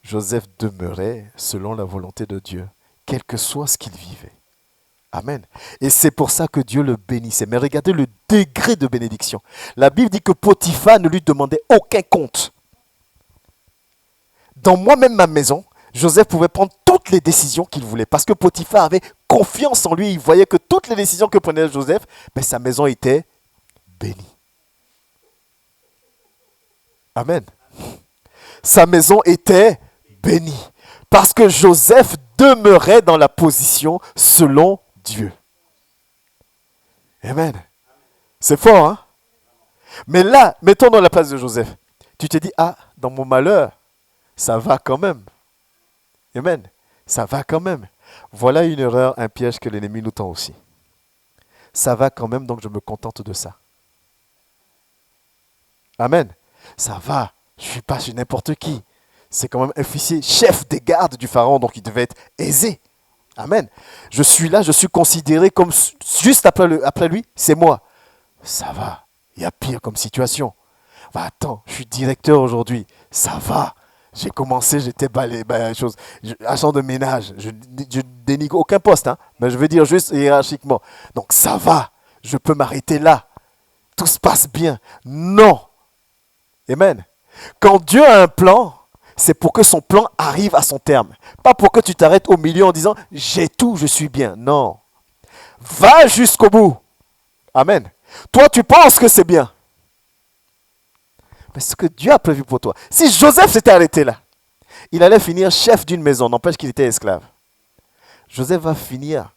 Joseph demeurait selon la volonté de Dieu, quel que soit ce qu'il vivait. Amen. Et c'est pour ça que Dieu le bénissait. Mais regardez le degré de bénédiction. La Bible dit que Potiphar ne lui demandait aucun compte. Dans moi-même ma maison, Joseph pouvait prendre toutes les décisions qu'il voulait. Parce que Potiphar avait confiance en lui. Il voyait que toutes les décisions que prenait Joseph, sa maison était bénie. Amen. Sa maison était bénie. Parce que Joseph demeurait dans la position selon Dieu. Amen. C'est fort, hein? Mais là, mettons dans la place de Joseph. Tu te dis, dans mon malheur, ça va quand même. Amen. Ça va quand même. Voilà une erreur, un piège que l'ennemi nous tend aussi. Ça va quand même, donc je me contente de ça. Amen. Ça va. Je ne suis pas chez n'importe qui. C'est quand même un officier chef des gardes du Pharaon, donc il devait être aisé. Amen. Je suis là, je suis considéré comme juste après lui, c'est moi. Ça va, il y a pire comme situation. Bah, attends, je suis directeur aujourd'hui, ça va. J'ai commencé, j'étais agent de ménage. Je dénigre aucun poste, hein, mais je veux dire juste hiérarchiquement. Donc ça va, je peux m'arrêter là. Tout se passe bien. Non. Amen. Quand Dieu a un plan, c'est pour que son plan arrive à son terme. Pas pour que tu t'arrêtes au milieu en disant « j'ai tout, je suis bien ». Non. Va jusqu'au bout. Amen. Toi, tu penses que c'est bien. Mais ce que Dieu a prévu pour toi. Si Joseph s'était arrêté là, il allait finir chef d'une maison. N'empêche qu'il était esclave. Joseph va finir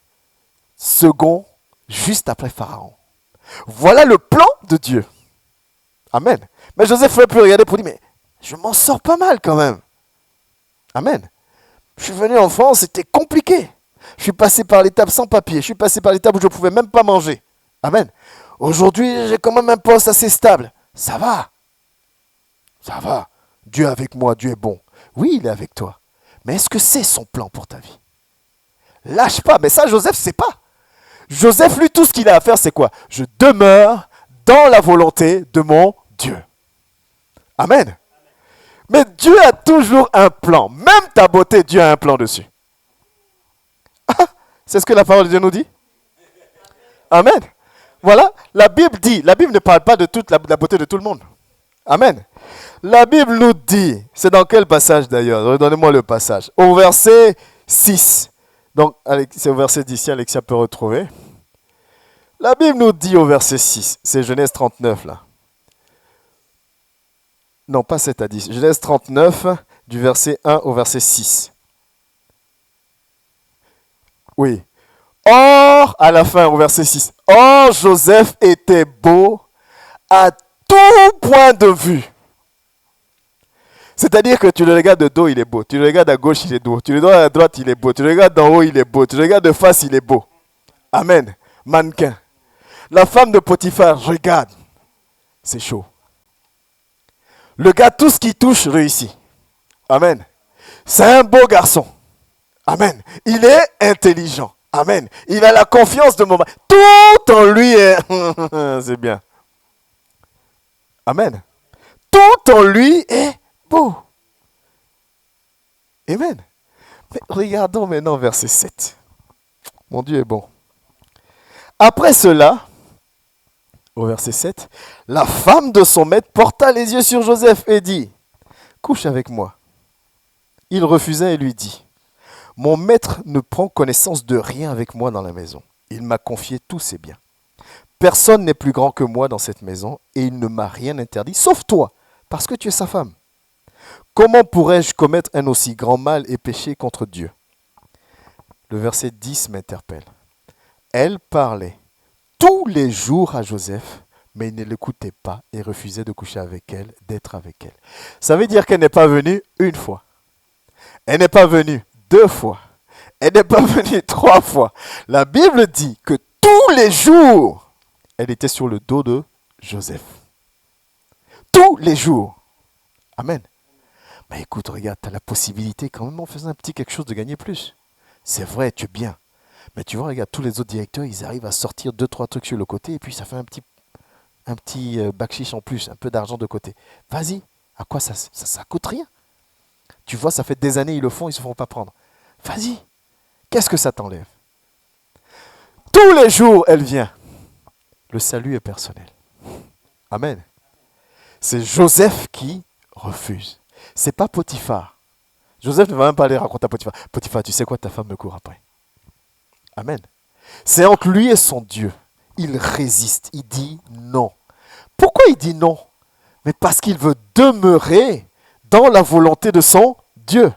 second juste après Pharaon. Voilà le plan de Dieu. Amen. Mais Joseph ne peut regarder pour dire, mais je m'en sors pas mal quand même. Amen. Je suis venu en France, c'était compliqué. Je suis passé par l'étape sans papier. Je suis passé par l'étape où je ne pouvais même pas manger. Amen. Aujourd'hui, j'ai quand même un poste assez stable. Ça va. Ça va. Dieu est avec moi, Dieu est bon. Oui, il est avec toi. Mais est-ce que c'est son plan pour ta vie? Lâche pas. Mais ça, Joseph, c'est pas. Joseph, lui, tout ce qu'il a à faire, c'est quoi? Je demeure dans la volonté de mon Dieu. Amen. Mais Dieu a toujours un plan. Même ta beauté, Dieu a un plan dessus. C'est ce que la parole de Dieu nous dit. Amen. Voilà, la Bible dit, la Bible ne parle pas de toute la beauté de tout le monde. Amen. La Bible nous dit, c'est dans quel passage d'ailleurs? Redonnez-moi le passage. Au verset 6. Donc, c'est au verset 10, si Alexia peut retrouver. La Bible nous dit au verset 6, c'est Genèse 39 là. Non, pas 7 à 10. Genèse 39, du verset 1 au verset 6. Oui. Or, à la fin, au verset 6. Or, Joseph était beau à tout point de vue. C'est-à-dire que tu le regardes de dos, il est beau. Tu le regardes à gauche, il est beau. Tu le regardes à droite, il est beau. Tu le regardes d'en haut, il est beau. Tu le regardes de face, il est beau. Amen. Mannequin. La femme de Potiphar, regarde. C'est chaud. Le gars, tout ce qu'il touche, réussit. Amen. C'est un beau garçon. Amen. Il est intelligent. Amen. Il a la confiance de mon mari. Tout en lui est... C'est bien. Amen. Tout en lui est beau. Amen. Mais regardons maintenant verset 7. Mon Dieu est bon. Après cela, au verset 7, la femme de son maître porta les yeux sur Joseph et dit, « Couche avec moi. » Il refusa et lui dit, « Mon maître ne prend connaissance de rien avec moi dans la maison. Il m'a confié tous ses biens. Personne n'est plus grand que moi dans cette maison et il ne m'a rien interdit, sauf toi, parce que tu es sa femme. Comment pourrais-je commettre un aussi grand mal et pécher contre Dieu ?» Le verset 10 m'interpelle. Elle parlait tous les jours à Joseph, mais il ne l'écoutait pas et refusait de coucher avec elle, d'être avec elle. Ça veut dire qu'elle n'est pas venue une fois. Elle n'est pas venue 2 fois. Elle n'est pas venue 3 fois. La Bible dit que tous les jours, elle était sur le dos de Joseph. Tous les jours. Amen. Mais écoute, regarde, tu as la possibilité quand même en faisant un petit quelque chose de gagner plus. C'est vrai, tu es bien. Mais tu vois, regarde, tous les autres directeurs, ils arrivent à sortir 2-3 trucs sur le côté et puis ça fait un petit bakshish en plus, un peu d'argent de côté. Vas-y, à quoi ça coûte rien. Tu vois, ça fait des années, ils le font, ils ne se font pas prendre. Vas-y, qu'est-ce que ça t'enlève? Tous les jours, elle vient. Le salut est personnel. Amen. C'est Joseph qui refuse. C'est pas Potiphar. Joseph ne va même pas aller raconter à Potiphar. Potiphar, tu sais quoi, ta femme me court après. Amen. C'est entre lui et son Dieu. Il résiste. Il dit non. Pourquoi il dit non? Mais parce qu'il veut demeurer dans la volonté de son Dieu.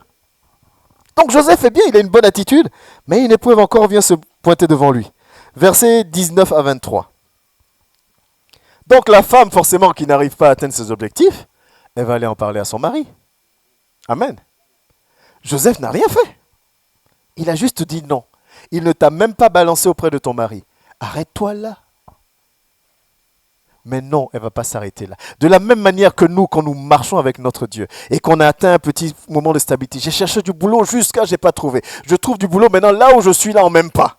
Donc Joseph est bien, il a une bonne attitude, mais une épreuve encore vient se pointer devant lui. Versets 19 à 23. Donc la femme, forcément, qui n'arrive pas à atteindre ses objectifs, elle va aller en parler à son mari. Amen. Joseph n'a rien fait. Il a juste dit non. Il ne t'a même pas balancé auprès de ton mari. Arrête-toi là. Mais non, elle ne va pas s'arrêter là. De la même manière que nous, quand nous marchons avec notre Dieu et qu'on a atteint un petit moment de stabilité, j'ai cherché du boulot jusqu'à je n'ai pas trouvé. Je trouve du boulot maintenant, là où je suis, là on m'aime pas.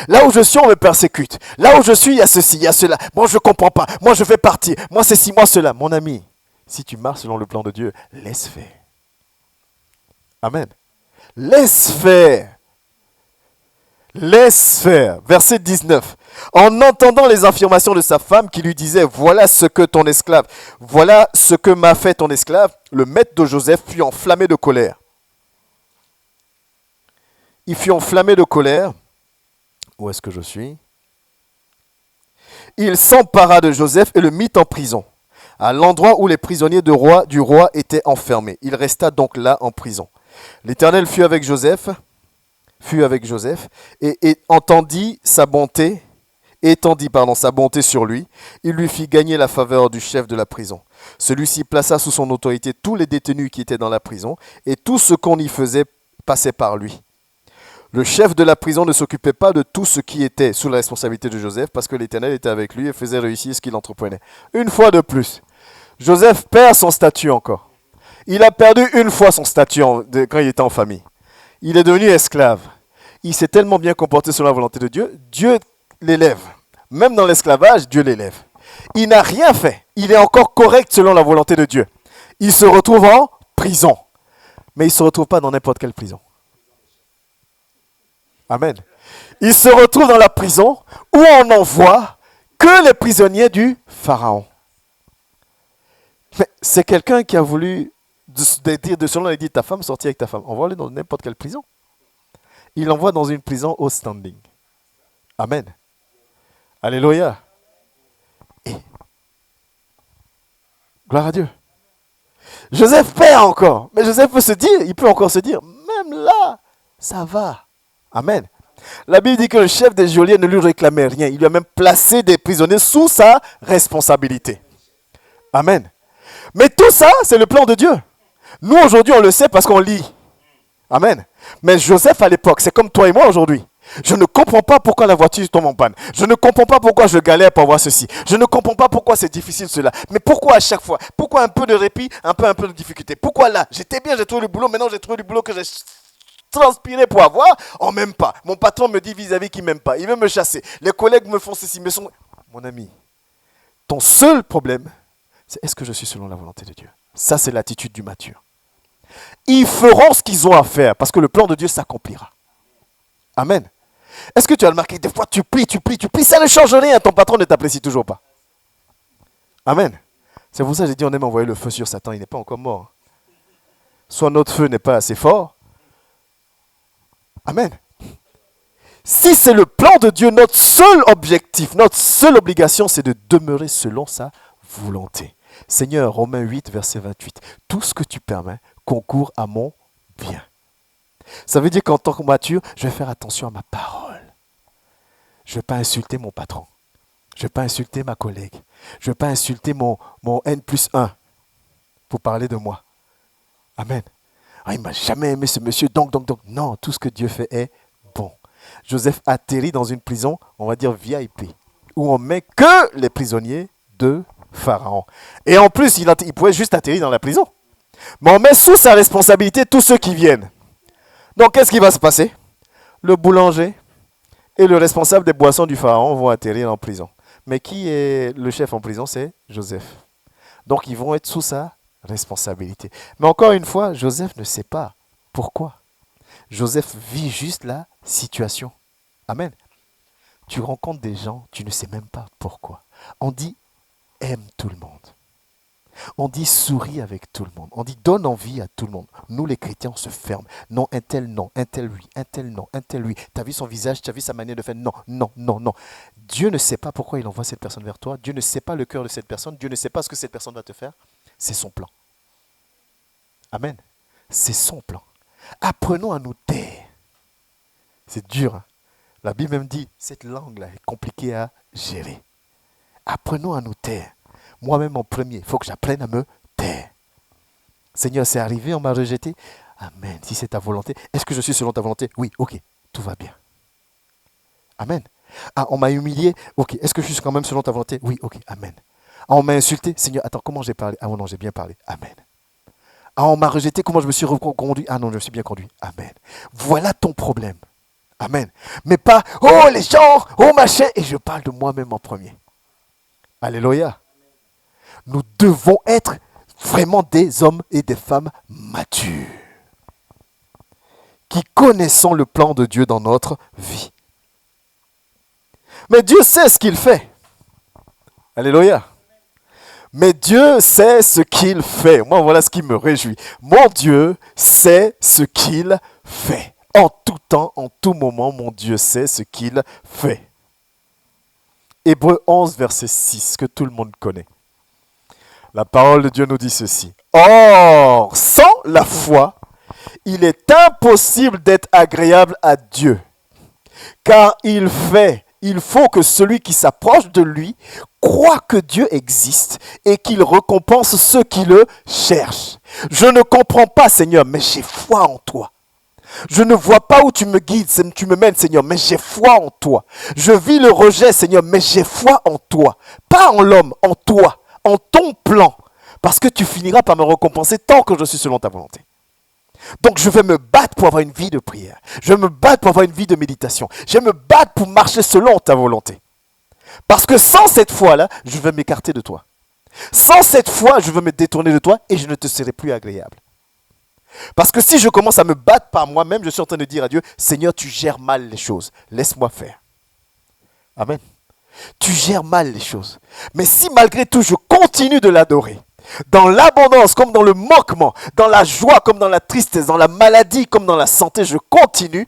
Là où je suis, on me persécute. Là où je suis, il y a ceci, il y a cela. Moi, je ne comprends pas. Moi, je fais partie. Moi, c'est ci, moi, cela. Mon ami, si tu marches selon le plan de Dieu, laisse faire. Amen. Laisse faire. Laisse faire. Verset 19. En entendant les affirmations de sa femme qui lui disait, voilà ce que ton esclave, voilà ce que m'a fait ton esclave, le maître de Joseph fut enflammé de colère. Il fut enflammé de colère. Où est-ce que je suis? Il s'empara de Joseph et le mit en prison, à l'endroit où les prisonniers du roi étaient enfermés. Il resta donc là en prison. L'Éternel fut avec Joseph et étendit sa bonté sur lui. Il lui fit gagner la faveur du chef de la prison. Celui-ci plaça sous son autorité tous les détenus qui étaient dans la prison, et tout ce qu'on y faisait passait par lui. Le chef de la prison ne s'occupait pas de tout ce qui était sous la responsabilité de Joseph, parce que l'Éternel était avec lui et faisait réussir ce qu'il entreprenait. Une fois de plus, Joseph perd son statut encore. Il a perdu une fois son statut quand il était en famille. Il est devenu esclave. Il s'est tellement bien comporté selon la volonté de Dieu, Dieu l'élève. Même dans l'esclavage, Dieu l'élève. Il n'a rien fait. Il est encore correct selon la volonté de Dieu. Il se retrouve en prison. Mais il ne se retrouve pas dans n'importe quelle prison. Amen. Il se retrouve dans la prison où on n'envoie que les prisonniers du Pharaon. Mais c'est quelqu'un qui a voulu dire selon les dit ta femme, sortir avec ta femme. Envoie-le dans n'importe quelle prison. Il l'envoie dans une prison au standing. Amen. Alléluia. Et gloire à Dieu. Joseph perd encore. Mais Joseph peut encore se dire, même là, ça va. Amen. La Bible dit que le chef des geôliers ne lui réclamait rien. Il lui a même placé des prisonniers sous sa responsabilité. Amen. Mais tout ça, c'est le plan de Dieu. Nous, aujourd'hui, on le sait parce qu'on lit. Amen. Mais Joseph, à l'époque, c'est comme toi et moi aujourd'hui. Je ne comprends pas pourquoi la voiture tombe en panne. Je ne comprends pas pourquoi je galère pour avoir ceci. Je ne comprends pas pourquoi c'est difficile cela. Mais pourquoi à chaque fois? Pourquoi un peu de répit, un peu de difficulté? Pourquoi là? J'étais bien, j'ai trouvé le boulot. Maintenant, j'ai trouvé le boulot que j'ai transpiré pour avoir. On ne m'aime pas. Mon patron me dit vis-à-vis qu'il ne m'aime pas. Il veut me chasser. Les collègues me font ceci. Mon ami, ton seul problème, c'est est-ce que je suis selon la volonté de Dieu? Ça, c'est l'attitude du mature. Ils feront ce qu'ils ont à faire parce que le plan de Dieu s'accomplira. Amen. Est-ce que tu as remarqué, des fois tu pries, ça ne change rien, ton patron ne t'apprécie toujours pas. Amen. C'est pour ça que j'ai dit on aime envoyer le feu sur Satan, il n'est pas encore mort. Soit notre feu n'est pas assez fort. Amen. Si c'est le plan de Dieu, notre seul objectif, notre seule obligation, c'est de demeurer selon sa volonté. Seigneur, Romains 8, verset 28, tout ce que tu permets concourt à mon bien. Ça veut dire qu'en tant que mature, je vais faire attention à ma parole. Je ne vais pas insulter mon patron. Je ne vais pas insulter ma collègue. Je ne vais pas insulter mon N+1 pour parler de moi. Amen. Ah, il ne m'a jamais aimé ce monsieur, donc. Non, tout ce que Dieu fait est bon. Joseph atterrit dans une prison, on va dire VIP, où on met que les prisonniers de Pharaon. Et en plus, il pouvait juste atterrir dans la prison. Mais on met sous sa responsabilité tous ceux qui viennent. Donc, qu'est-ce qui va se passer? Le boulanger et le responsable des boissons du Pharaon vont atterrir en prison. Mais qui est le chef en prison? C'est Joseph. Donc, ils vont être sous sa responsabilité. Mais encore une fois, Joseph ne sait pas pourquoi. Joseph vit juste la situation. Amen. Tu rencontres des gens, tu ne sais même pas pourquoi. On dit aime tout le monde. On dit souris avec tout le monde. On dit donne envie à tout le monde. Nous les chrétiens, on se ferme. Non, un tel non, un tel oui, un tel non, un tel oui. Tu as vu son visage, tu as vu sa manière de faire. Non, non, non, non. Dieu ne sait pas pourquoi il envoie cette personne vers toi. Dieu ne sait pas le cœur de cette personne. Dieu ne sait pas ce que cette personne va te faire. C'est son plan. Amen. C'est son plan. Apprenons à nous taire. C'est dur. Hein? La Bible même dit, cette langue-là est compliquée à gérer. Apprenons à nous taire. Moi-même en premier, il faut que j'apprenne à me taire. Seigneur, c'est arrivé, on m'a rejeté. Amen. Si c'est ta volonté, est-ce que je suis selon ta volonté? Oui, ok, tout va bien. Amen. Ah, on m'a humilié. Ok, est-ce que je suis quand même selon ta volonté? Oui, ok, amen. Ah, on m'a insulté. Seigneur, attends, comment j'ai parlé? Ah non, j'ai bien parlé. Amen. Ah, on m'a rejeté. Comment je me suis reconduit? Ah non, je me suis bien conduit. Amen. Voilà ton problème. Amen. Mais pas, oh les gens, oh machin. Et je parle de moi-même en premier. Alléluia. Nous devons être vraiment des hommes et des femmes matures, qui connaissons le plan de Dieu dans notre vie. Mais Dieu sait ce qu'il fait. Alléluia. Mais Dieu sait ce qu'il fait. Moi, voilà ce qui me réjouit. Mon Dieu sait ce qu'il fait. En tout temps, en tout moment, mon Dieu sait ce qu'il fait. Hébreux 11, verset 6, que tout le monde connaît. La parole de Dieu nous dit ceci. Or, sans la foi, il est impossible d'être agréable à Dieu. Car il faut que celui qui s'approche de lui croit que Dieu existe et qu'il récompense ceux qui le cherchent. Je ne comprends pas, Seigneur, mais j'ai foi en toi. Je ne vois pas où tu me guides, tu me mènes, Seigneur, mais j'ai foi en toi. Je vis le rejet, Seigneur, mais j'ai foi en toi. Pas en l'homme, en toi, en ton plan. Parce que tu finiras par me récompenser tant que je suis selon ta volonté. Donc je vais me battre pour avoir une vie de prière. Je vais me battre pour avoir une vie de méditation. Je vais me battre pour marcher selon ta volonté. Parce que sans cette foi-là, je vais m'écarter de toi. Sans cette foi, je vais me détourner de toi et je ne te serai plus agréable. Parce que si je commence à me battre par moi-même, je suis en train de dire à Dieu, Seigneur, tu gères mal les choses. Laisse-moi faire. Amen. Tu gères mal les choses. Mais si malgré tout, je continue de l'adorer, dans l'abondance comme dans le manquement, dans la joie comme dans la tristesse, dans la maladie comme dans la santé, je continue,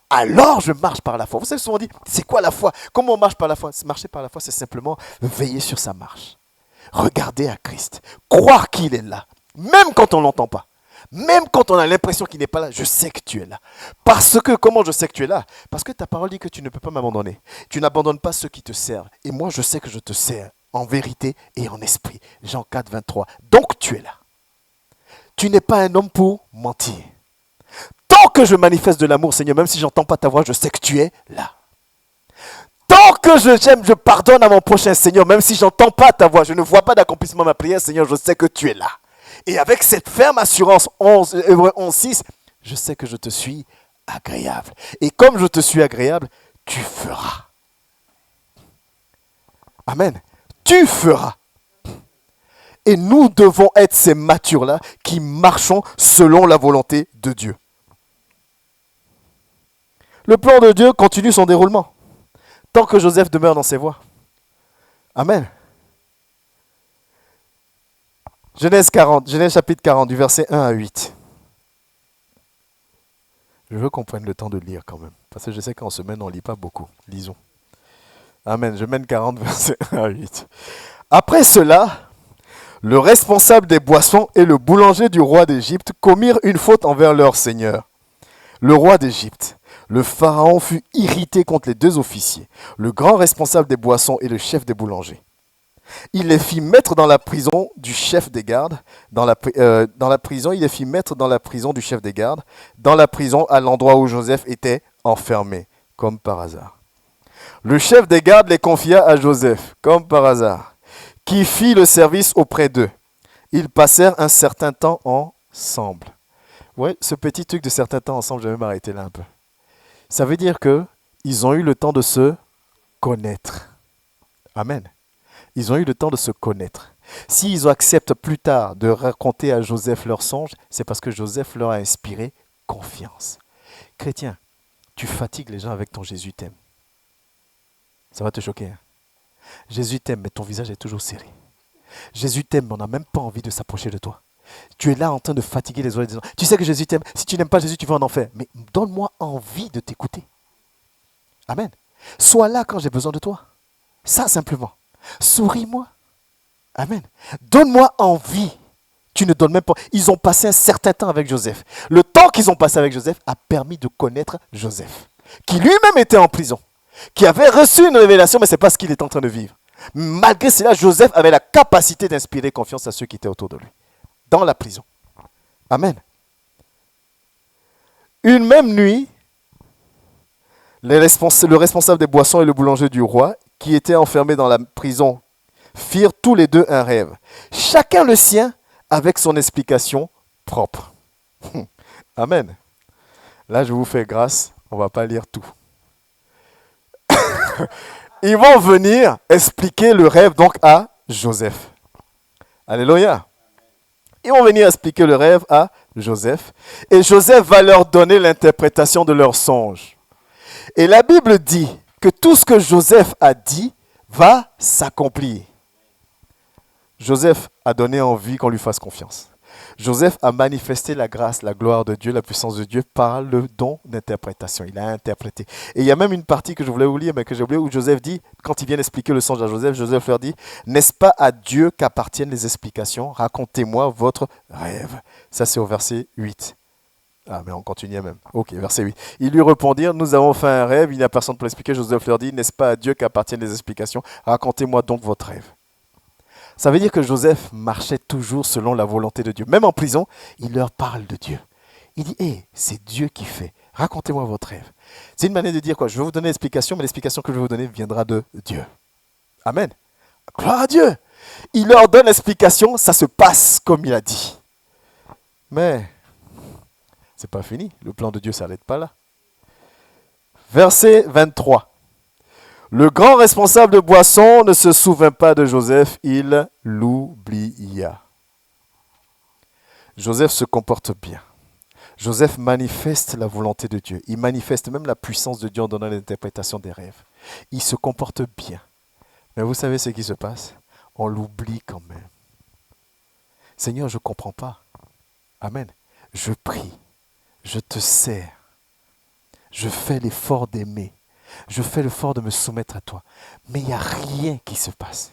alors je marche par la foi. Vous savez, souvent on dit, c'est quoi la foi? Comment on marche par la foi? Marcher par la foi, c'est simplement veiller sur sa marche. Regarder à Christ. Croire qu'il est là. Même quand on ne l'entend pas. Même quand on a l'impression qu'il n'est pas là, je sais que tu es là. Parce que, comment je sais que tu es là? Parce que ta parole dit que tu ne peux pas m'abandonner. Tu n'abandonnes pas ceux qui te servent. Et moi, je sais que je te sers en vérité et en esprit. Jean 4, 23. Donc tu es là. Tu n'es pas un homme pour mentir. Tant que je manifeste de l'amour, Seigneur, même si je n'entends pas ta voix, je sais que tu es là. Tant que j'aime, je pardonne à mon prochain, Seigneur, même si je n'entends pas ta voix, je ne vois pas d'accomplissement de ma prière, Seigneur, je sais que tu es là. Et avec cette ferme assurance, Hébreux 11, 6, je sais que je te suis agréable. Et comme je te suis agréable, tu feras. Amen. Tu feras. Et nous devons être ces matures-là qui marchons selon la volonté de Dieu. Le plan de Dieu continue son déroulement. Tant que Joseph demeure dans ses voies. Amen. Genèse chapitre 40, du verset 1 à 8. Je veux qu'on prenne le temps de lire quand même. Parce que je sais qu'en semaine, on ne lit pas beaucoup. Lisons. Amen. Genèse 40, verset 1 à 8. Après cela, le responsable des boissons et le boulanger du roi d'Égypte commirent une faute envers leur seigneur, le roi d'Égypte. Le pharaon fut irrité contre les deux officiers, le grand responsable des boissons et le chef des boulangers. Il les fit mettre dans la prison du chef des gardes, dans la prison du chef des gardes, dans la prison à l'endroit où Joseph était enfermé, comme par hasard. Le chef des gardes les confia à Joseph, comme par hasard, qui fit le service auprès d'eux. Ils passèrent un certain temps ensemble. Ouais, ce petit truc de certain temps ensemble, je vais m'arrêter là un peu. Ça veut dire qu'ils ont eu le temps de se connaître. Amen. Ils ont eu le temps de se connaître. S'ils acceptent plus tard de raconter à Joseph leurs songes, c'est parce que Joseph leur a inspiré confiance. Chrétien, tu fatigues les gens avec ton Jésus t'aime. Ça va te choquer. Hein? Jésus t'aime, mais ton visage est toujours serré. Jésus t'aime, mais on n'a même pas envie de s'approcher de toi. Tu es là en train de fatiguer les oreilles des gens. Tu sais que Jésus t'aime. Si tu n'aimes pas Jésus, tu vas en enfer. Mais donne-moi envie de t'écouter. Amen. Sois là quand j'ai besoin de toi. Ça, simplement. Souris-moi. Amen. Donne-moi envie. Tu ne donnes même pas. Ils ont passé un certain temps avec Joseph. Le temps qu'ils ont passé avec Joseph a permis de connaître Joseph, qui lui-même était en prison, qui avait reçu une révélation, mais ce n'est pas ce qu'il est en train de vivre. Malgré cela, Joseph avait la capacité d'inspirer confiance à ceux qui étaient autour de lui, dans la prison. Amen. Une même nuit, le responsable des boissons et le boulanger du roi, qui était enfermé dans la prison, firent tous les deux un rêve, chacun le sien avec son explication propre. Amen. Là, je vous fais grâce, on ne va pas lire tout. Ils vont venir expliquer le rêve donc à Joseph. Alléluia. Ils vont venir expliquer le rêve à Joseph. Et Joseph va leur donner l'interprétation de leur songe. Et la Bible dit que tout ce que Joseph a dit va s'accomplir. Joseph a donné envie qu'on lui fasse confiance. Joseph a manifesté la grâce, la gloire de Dieu, la puissance de Dieu par le don d'interprétation. Il a interprété. Et il y a même une partie que je voulais vous lire, mais que j'ai oublié, où Joseph dit, quand il vient expliquer le songe à Joseph, Joseph leur dit, n'est-ce pas à Dieu qu'appartiennent les explications? Racontez-moi votre rêve. Ça, c'est au verset 8. Ah, mais on continue même. Ok, verset 8. Ils lui répondirent, nous avons fait un rêve, il n'y a personne pour l'expliquer. Joseph leur dit, n'est-ce pas à Dieu qu'appartiennent les explications? Racontez-moi donc votre rêve. Ça veut dire que Joseph marchait toujours selon la volonté de Dieu. Même en prison, il leur parle de Dieu. Il dit, hey, c'est Dieu qui fait. Racontez-moi votre rêve. C'est une manière de dire quoi? Je vais vous donner l'explication, mais l'explication que je vais vous donner viendra de Dieu. Amen. Gloire à Dieu. Il leur donne l'explication, ça se passe comme il a dit. Mais c'est pas fini. Le plan de Dieu ne s'arrête pas là. Verset 23. Le grand responsable de boisson ne se souvint pas de Joseph, il l'oublia. Joseph se comporte bien. Joseph manifeste la volonté de Dieu. Il manifeste même la puissance de Dieu en donnant l'interprétation des rêves. Il se comporte bien. Mais vous savez ce qui se passe? On l'oublie quand même. Seigneur, je ne comprends pas. Amen. Je prie. Je te sers. Je fais l'effort d'aimer. Je fais l'effort de me soumettre à toi. Mais il n'y a rien qui se passe.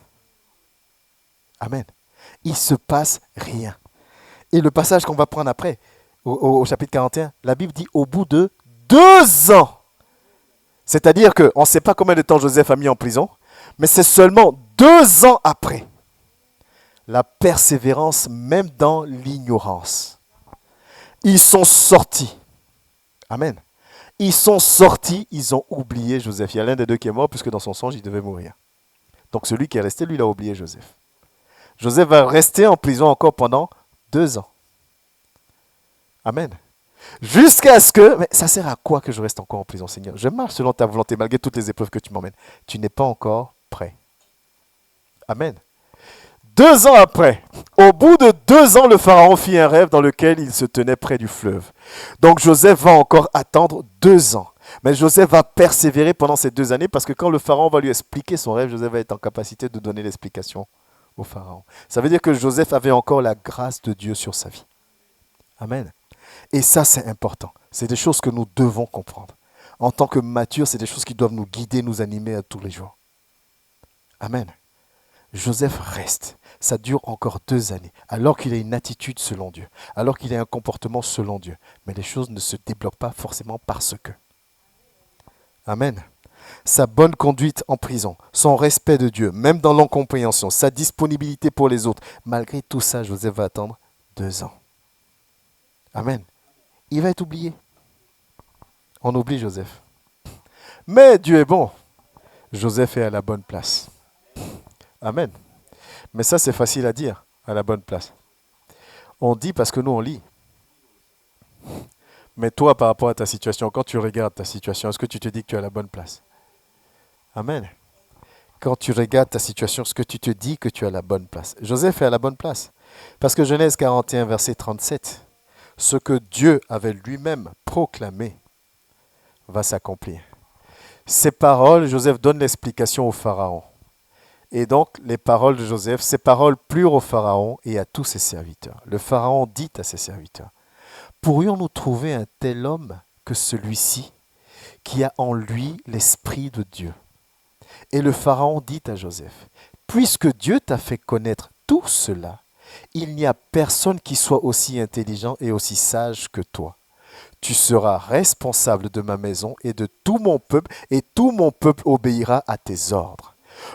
Amen. Il ne se passe rien. Et le passage qu'on va prendre après, au chapitre 41, la Bible dit au bout de 2 ans. C'est-à-dire qu'on ne sait pas combien de temps Joseph a mis en prison, mais c'est seulement 2 ans après. La persévérance, même dans l'ignorance. Ils sont sortis. Amen. Ils sont sortis, ils ont oublié Joseph. Il y a l'un des deux qui est mort, puisque dans son songe, il devait mourir. Donc celui qui est resté, lui, il a oublié Joseph. Joseph va rester en prison encore pendant 2 ans. Amen. Jusqu'à ce que... Mais ça sert à quoi que je reste encore en prison, Seigneur? Je marche selon ta volonté, malgré toutes les épreuves que tu m'emmènes. Tu n'es pas encore prêt. Amen. 2 ans après, au bout de 2 ans, le Pharaon fit un rêve dans lequel il se tenait près du fleuve. Donc Joseph va encore attendre 2 ans. Mais Joseph va persévérer pendant ces 2 années parce que quand le Pharaon va lui expliquer son rêve, Joseph va être en capacité de donner l'explication au Pharaon. Ça veut dire que Joseph avait encore la grâce de Dieu sur sa vie. Amen. Et ça, c'est important. C'est des choses que nous devons comprendre. En tant que matures, c'est des choses qui doivent nous guider, nous animer à tous les jours. Amen. Joseph reste. Ça dure encore 2 années, alors qu'il a une attitude selon Dieu, alors qu'il a un comportement selon Dieu. Mais les choses ne se débloquent pas forcément parce que. Amen. Sa bonne conduite en prison, son respect de Dieu, même dans l'incompréhension, sa disponibilité pour les autres. Malgré tout ça, Joseph va attendre 2 ans. Amen. Il va être oublié. On oublie Joseph. Mais Dieu est bon. Joseph est à la bonne place. Amen. Mais ça, c'est facile à dire, à la bonne place. On dit parce que nous, on lit. Mais toi, par rapport à ta situation, quand tu regardes ta situation, est-ce que tu te dis que tu es à la bonne place? Amen. Quand tu regardes ta situation, est-ce que tu te dis que tu es à la bonne place? Joseph est à la bonne place. Parce que Genèse 41, verset 37, ce que Dieu avait lui-même proclamé va s'accomplir. Ces paroles, Joseph donne l'explication au Pharaon. Et donc, les paroles de Joseph, ces paroles plurent au Pharaon et à tous ses serviteurs. Le Pharaon dit à ses serviteurs, pourrions-nous trouver un tel homme que celui-ci, qui a en lui l'Esprit de Dieu? Et le Pharaon dit à Joseph, puisque Dieu t'a fait connaître tout cela, il n'y a personne qui soit aussi intelligent et aussi sage que toi. Tu seras responsable de ma maison et de tout mon peuple, et tout mon peuple obéira à tes ordres.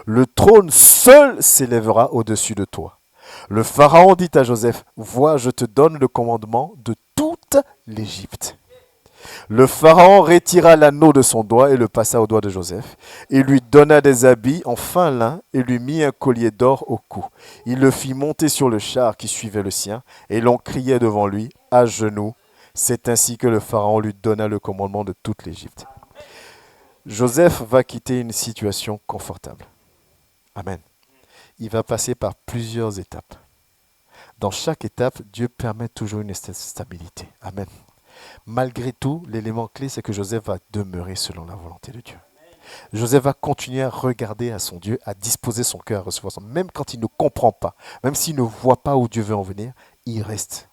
Le trône seul s'élèvera au-dessus de toi. Le Pharaon dit à Joseph, vois, je te donne le commandement de toute l'Égypte. Le Pharaon retira l'anneau de son doigt et le passa au doigt de Joseph. Il lui donna des habits en fin lin et lui mit un collier d'or au cou. Il le fit monter sur le char qui suivait le sien et l'on criait devant lui, à genoux. C'est ainsi que le Pharaon lui donna le commandement de toute l'Égypte. Joseph va quitter une situation confortable. Amen. Il va passer par plusieurs étapes. Dans chaque étape, Dieu permet toujours une stabilité. Amen. Malgré tout, l'élément clé, c'est que Joseph va demeurer selon la volonté de Dieu. Joseph va continuer à regarder à son Dieu, à disposer son cœur à recevoir son. Même quand il ne comprend pas, même s'il ne voit pas où Dieu veut en venir, il reste.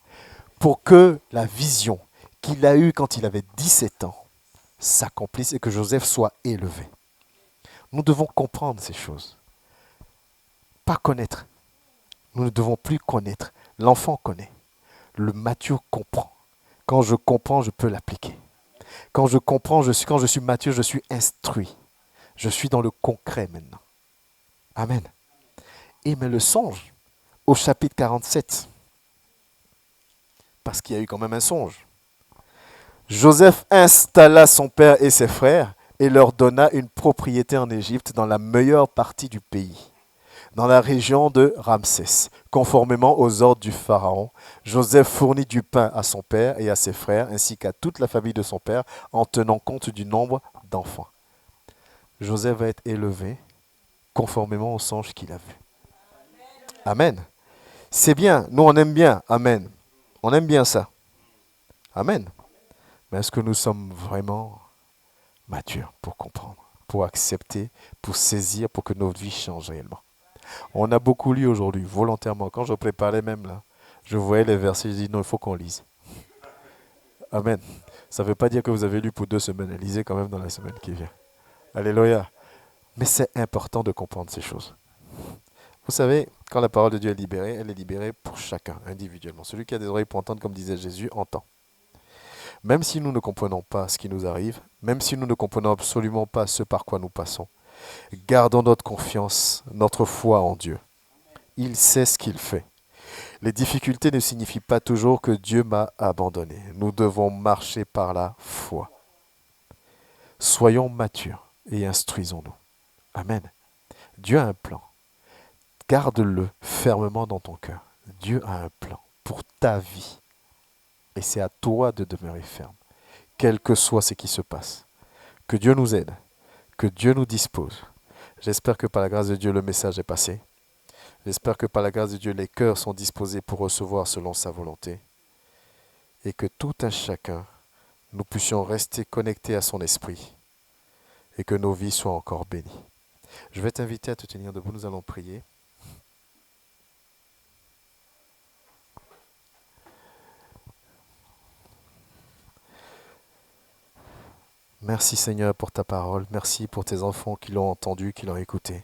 Pour que la vision qu'il a eue quand il avait 17 ans s'accomplisse et que Joseph soit élevé. Nous devons comprendre ces choses. Pas connaître. Nous ne devons plus connaître. L'enfant connaît. Le mature comprend. Quand je comprends, je peux l'appliquer. Quand je comprends, quand je suis mature, je suis instruit. Je suis dans le concret maintenant. Amen. Et mais le songe, au chapitre 47, parce qu'il y a eu quand même un songe. Joseph installa son père et ses frères et leur donna une propriété en Égypte dans la meilleure partie du pays, dans la région de Ramsès. Conformément aux ordres du Pharaon, Joseph fournit du pain à son père et à ses frères, ainsi qu'à toute la famille de son père, en tenant compte du nombre d'enfants. Joseph va être élevé conformément au songe qu'il a vu. Amen. C'est bien, nous on aime bien. Amen. On aime bien ça. Amen. Mais est-ce que nous sommes vraiment matures pour comprendre, pour accepter, pour saisir, pour que notre vie change réellement? On a beaucoup lu aujourd'hui, volontairement. Quand je préparais même là, je voyais les versets, je dis non, il faut qu'on lise. Amen. Ça ne veut pas dire que vous avez lu pour 2 semaines. Lisez quand même dans la semaine qui vient. Alléluia. Mais c'est important de comprendre ces choses. Vous savez, quand la parole de Dieu est libérée, elle est libérée pour chacun, individuellement. Celui qui a des oreilles pour entendre, comme disait Jésus, entend. Même si nous ne comprenons pas ce qui nous arrive, même si nous ne comprenons absolument pas ce par quoi nous passons, gardons notre confiance, notre foi en Dieu. Il sait ce qu'il fait. Les difficultés ne signifient pas toujours que Dieu m'a abandonné. Nous devons marcher par la foi. Soyons matures et instruisons-nous. Amen. Dieu a un plan. Garde-le fermement dans ton cœur. Dieu a un plan pour ta vie. Et c'est à toi de demeurer ferme, quel que soit ce qui se passe. Que Dieu nous aide, que Dieu nous dispose. J'espère que par la grâce de Dieu, le message est passé. J'espère que par la grâce de Dieu, les cœurs sont disposés pour recevoir selon sa volonté. Et que tout un chacun, nous puissions rester connectés à son esprit. Et que nos vies soient encore bénies. Je vais t'inviter à te tenir debout, nous allons prier. Merci Seigneur pour ta parole. Merci pour tes enfants qui l'ont entendu, qui l'ont écouté.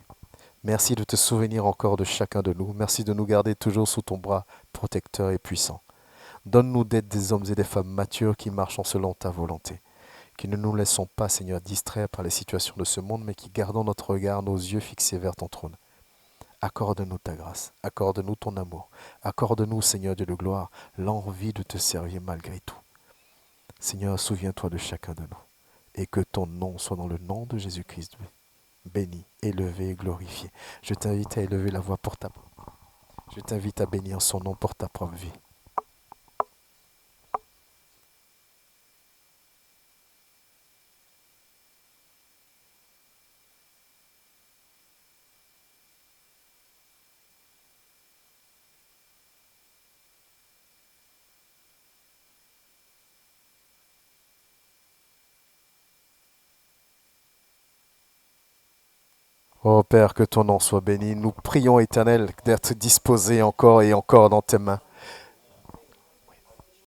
Merci de te souvenir encore de chacun de nous. Merci de nous garder toujours sous ton bras protecteur et puissant. Donne-nous d'être des hommes et des femmes matures qui marchent selon ta volonté. Qui ne nous laissons pas, Seigneur, distraire par les situations de ce monde, mais qui gardons notre regard, nos yeux fixés vers ton trône. Accorde-nous ta grâce, accorde-nous ton amour, accorde-nous, Seigneur Dieu de gloire, l'envie de te servir malgré tout. Seigneur, souviens-toi de chacun de nous, et que ton nom soit dans le nom de Jésus-Christ, béni, élevé et glorifié. Je t'invite à élever la voix pour ta propre. Je t'invite à bénir son nom pour ta propre vie. Oh Père, que ton nom soit béni. Nous prions, Éternel, d'être disposés encore et encore dans tes mains.